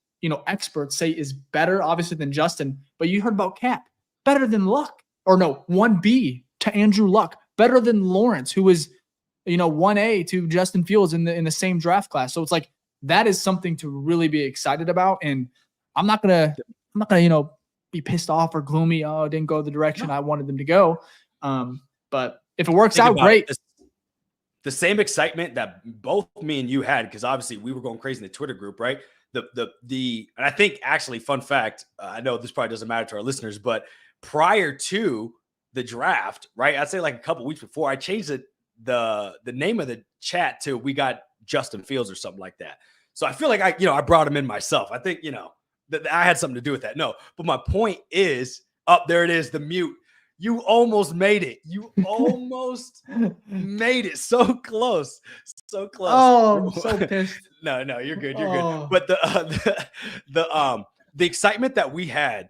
experts say is better, obviously, than Justin. But you heard about Cap, better than Luck, or no, 1B to Andrew Luck, better than Lawrence, who was 1A to Justin Fields in the same draft class. So it's like that is something to really be excited about. And I'm not gonna be pissed off or gloomy. Oh, it didn't go the direction I wanted them to go. But if it works out, great. The same excitement that both me and you had, because obviously we were going crazy in the Twitter group, right? And I think actually, fun fact, I know this probably doesn't matter to our listeners, but prior to the draft, right? I'd say like a couple weeks before, I changed the name of the chat to "We Got Justin Fields" or something like that. So I feel like I brought him in myself. I think that I had something to do with that. No, but my point is, there it is, the mute. You almost made it. You almost made it. So close. So close. Oh, I'm so pissed. No, you're good. You're good. But the excitement that we had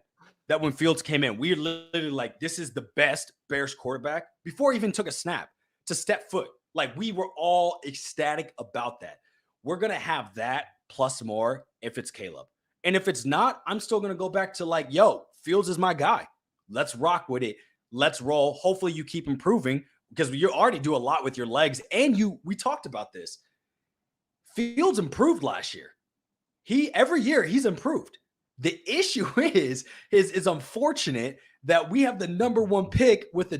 that when Fields came in, we were literally like, this is the best Bears quarterback before he even took a snap to step foot. Like, we were all ecstatic about that. We're going to have that plus more if it's Caleb. And if it's not, I'm still going to go back to like, yo, Fields is my guy. Let's rock with it. Let's roll. Hopefully you keep improving because you already do a lot with your legs. And we talked about this. Fields improved last year. Every year he's improved. The issue is unfortunate that we have the number one pick with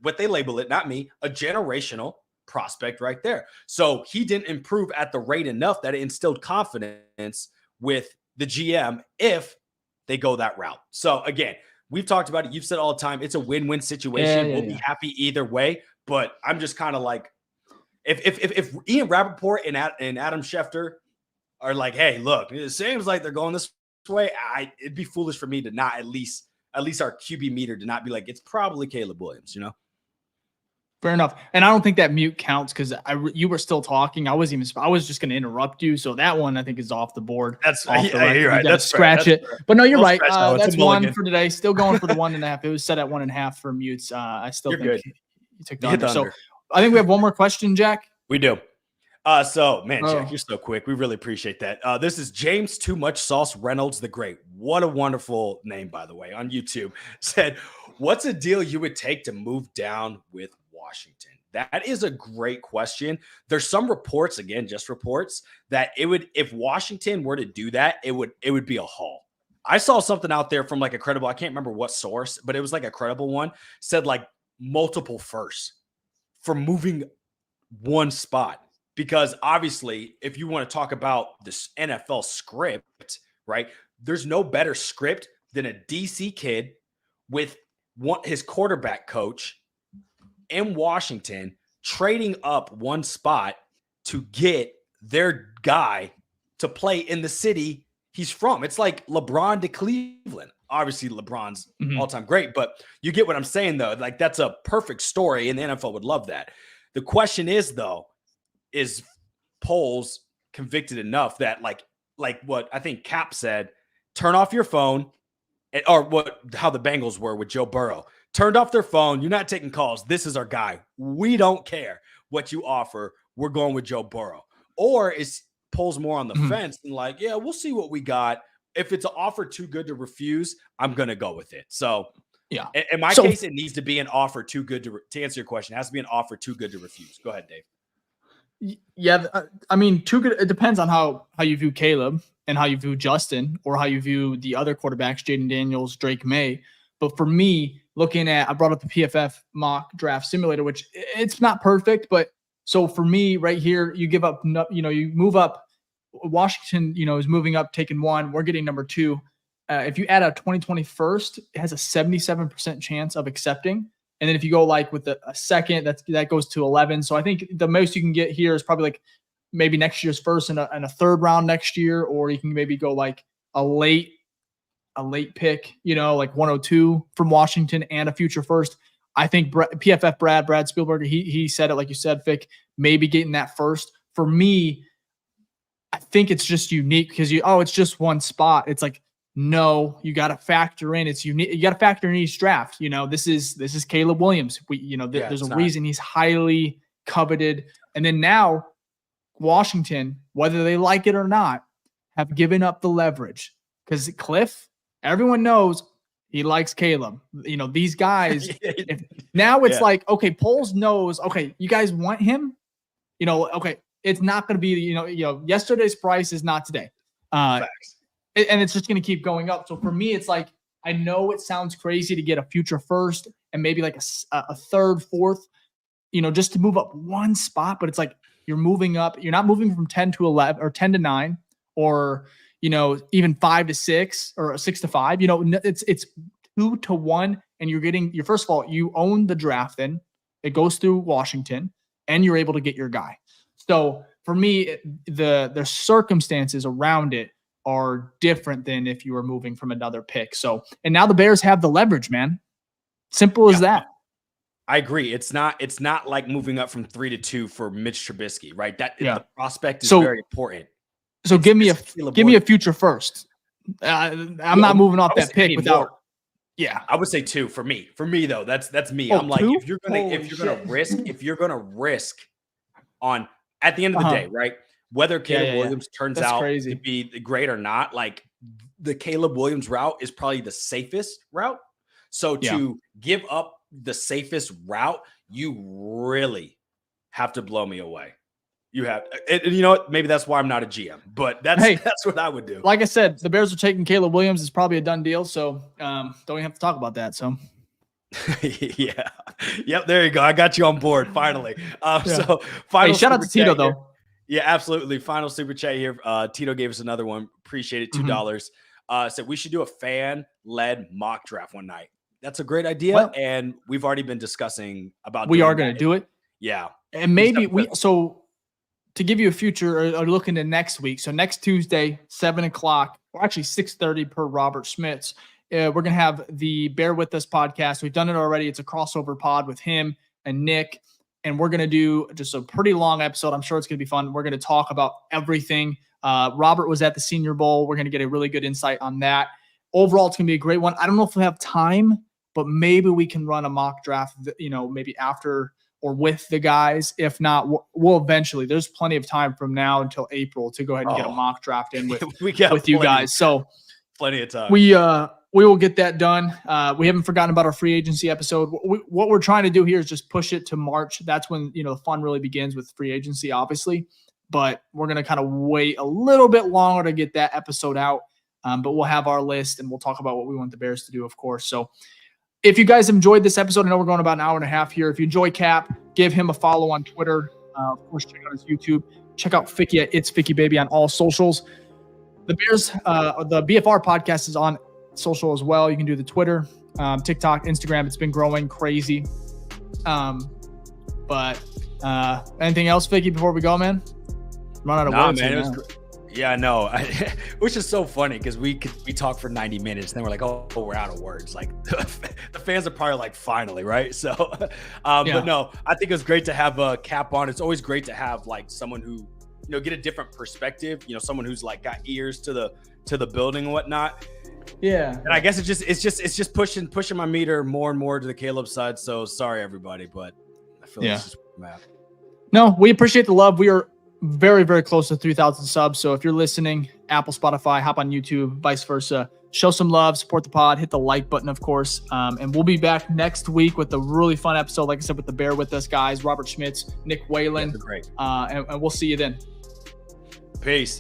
what they label it, not me, a generational prospect right there. So he didn't improve at the rate enough that it instilled confidence with the GM if they go that route. So again, we've talked about it. You've said all the time, it's a win-win situation. We'll be happy either way. But I'm just kind of like, if Ian Rappaport and Adam Schefter are like, hey, look, it seems like they're going this way, it'd be foolish for me to not at least our QB meter to not be like, it's probably Caleb Williams, Fair enough. And I don't think that mute counts because you were still talking. I was just going to interrupt you. So that one I think is off the board. You're right. That's scratch it. But no, you're right. That's one for today. Still going for the 1.5. It was set at 1.5 for mutes. I still think good. You took the under. So I think we have one more question, Jack. We do. Jack, you're so quick. We really appreciate that. This is James Too Much Sauce Reynolds the Great. What a wonderful name, by the way, on YouTube. Said, what's a deal you would take to move down with Washington? That is a great question. There's some reports, again, just reports, that if Washington were to do that, it would be a haul. I saw something out there from like a credible, I can't remember what source, but it was like a credible one, said like multiple firsts for moving one spot. Because obviously, if you want to talk about this NFL script, right, there's no better script than a DC kid with his quarterback coach in Washington trading up one spot to get their guy to play in the city he's from. It's like LeBron to Cleveland. Obviously, LeBron's all-time great, but you get what I'm saying, though. Like, that's a perfect story, and the NFL would love that. The question is, though, is Poles convicted enough that like what I think Cap said, turn off your phone, or how the Bengals were with Joe Burrow. Turned off their phone. You're not taking calls. This is our guy. We don't care what you offer. We're going with Joe Burrow. Or is Poles more on the fence and like, yeah, we'll see what we got. If it's an offer too good to refuse, I'm going to go with it. So yeah, in my case, it needs to be an offer too good to answer your question. It has to be an offer too good to refuse. Go ahead, Dave. Yeah, I mean, too good. It depends on how you view Caleb and how you view Justin or how you view the other quarterbacks, Jaden Daniels, Drake May. But for me, I brought up the PFF mock draft simulator, which it's not perfect, but so for me right here, you give up, you move up. Washington, is moving up, taking one. We're getting number 2. if you add a 2020 first, it has a 77% chance of accepting. And then if you go like with a second, that goes to 11. So I think the most you can get here is probably like maybe next year's first and a third round next year, or you can maybe go like a late pick, like 102 from Washington and a future first. I think PFF Brad Spielberger, he said it like you said, Fick, maybe getting that first. For me, I think it's just unique because it's just one spot. It's like, no, you got to factor in. It's unique. You got to factor in each draft. This is Caleb Williams. There's a reason he's highly coveted. And then now Washington, whether they like it or not, have given up the leverage because Kliff, everyone knows he likes Caleb. These guys. Now it's like, okay, Poles knows. Okay, you guys want him. Okay, it's not going to be. Yesterday's price is not today. Facts. And it's just going to keep going up. So for me, it's like, I know it sounds crazy to get a future first and maybe like a third, fourth, just to move up one spot. But it's like you're moving up. You're not moving from 10 to 11 or 10 to 9 or, even 5 to 6 or 6 to 5. It's 2 to 1. And you're getting first of all, you own the draft then. It goes through Washington and you're able to get your guy. So for me, the circumstances around it are different than if you were moving from another pick. So, and now the Bears have the leverage, man. Simple as that. I agree. It's not like moving up from 3 to 2 for Mitch Trubisky, right? The prospect is very important. So give me a future first. I'm not moving off that pick without. More. Yeah, I would say 2 for me. For me though, that's me. I'm like, 2? if you're gonna risk on at the end of the day, right? Whether Caleb Williams turns out to be great or not, like the Caleb Williams route is probably the safest route. So to give up the safest route, you really have to blow me away. You have, and you know what? Maybe that's why I'm not a GM, but that's what I would do. Like I said, the Bears are taking Caleb Williams. It's probably a done deal. So don't even have to talk about that. So. Yeah. Yep. There you go. I got you on board finally. So final shout out to Tito though. Here. Yeah, absolutely. Final super chat here. Tito gave us another one. Appreciate it. $2. Said we should do a fan-led mock draft one night. That's a great idea. And we've already been discussing about we are going to do it. Yeah. And maybe so to give you a future or look into next week. So next Tuesday, 7:00, or actually 6:30 per Robert Schmitz. We're going to have the Bear With Us podcast. We've done it already. It's a crossover pod with him and Nick. And we're going to do just a pretty long episode. I'm sure it's going to be fun. We're going to talk about everything. Robert was at the Senior Bowl. We're going to get a really good insight on that. Overall, it's going to be a great one. I don't know if we have time, but maybe we can run a mock draft, maybe after or with the guys. If not, we'll eventually. There's plenty of time from now until April to go ahead and get a mock draft in with you guys. So plenty of time. We will get that done. We haven't forgotten about our free agency episode. What we're trying to do here is just push it to March. That's when, the fun really begins with free agency, obviously. But we're going to kind of wait a little bit longer to get that episode out. But we'll have our list and we'll talk about what we want the Bears to do, of course. So if you guys enjoyed this episode, I know we're going about an hour and a half here. If you enjoy Cap, give him a follow on Twitter. Of course, check out his YouTube. Check out Ficky at It's Ficky Baby on all socials. The Bears, the BFR podcast is on social as well. You can do the Twitter, TikTok, Instagram. It's been growing crazy. But anything else, Ficky, before we go, man? Run out of words. Man, yeah, I know. Which is so funny because we talk for 90 minutes and then we're like, oh, we're out of words. Like the fans are probably like, finally, right? So, but no, I think it was great to have Cap on. It's always great to have like someone who, get a different perspective. Someone who's like got ears to the building and whatnot. Yeah. And I guess it's just pushing my meter more and more to the Caleb side. So sorry everybody, but I feel like it's just mad. No, we appreciate the love. We are very, very close to 3,000 subs. So if you're listening, Apple, Spotify, hop on YouTube, vice versa, show some love, support the pod, hit the like button, of course. And we'll be back next week with a really fun episode. Like I said, with the Bear With Us guys, Robert Schmitz, Nick Whalen. Great. And we'll see you then. Peace.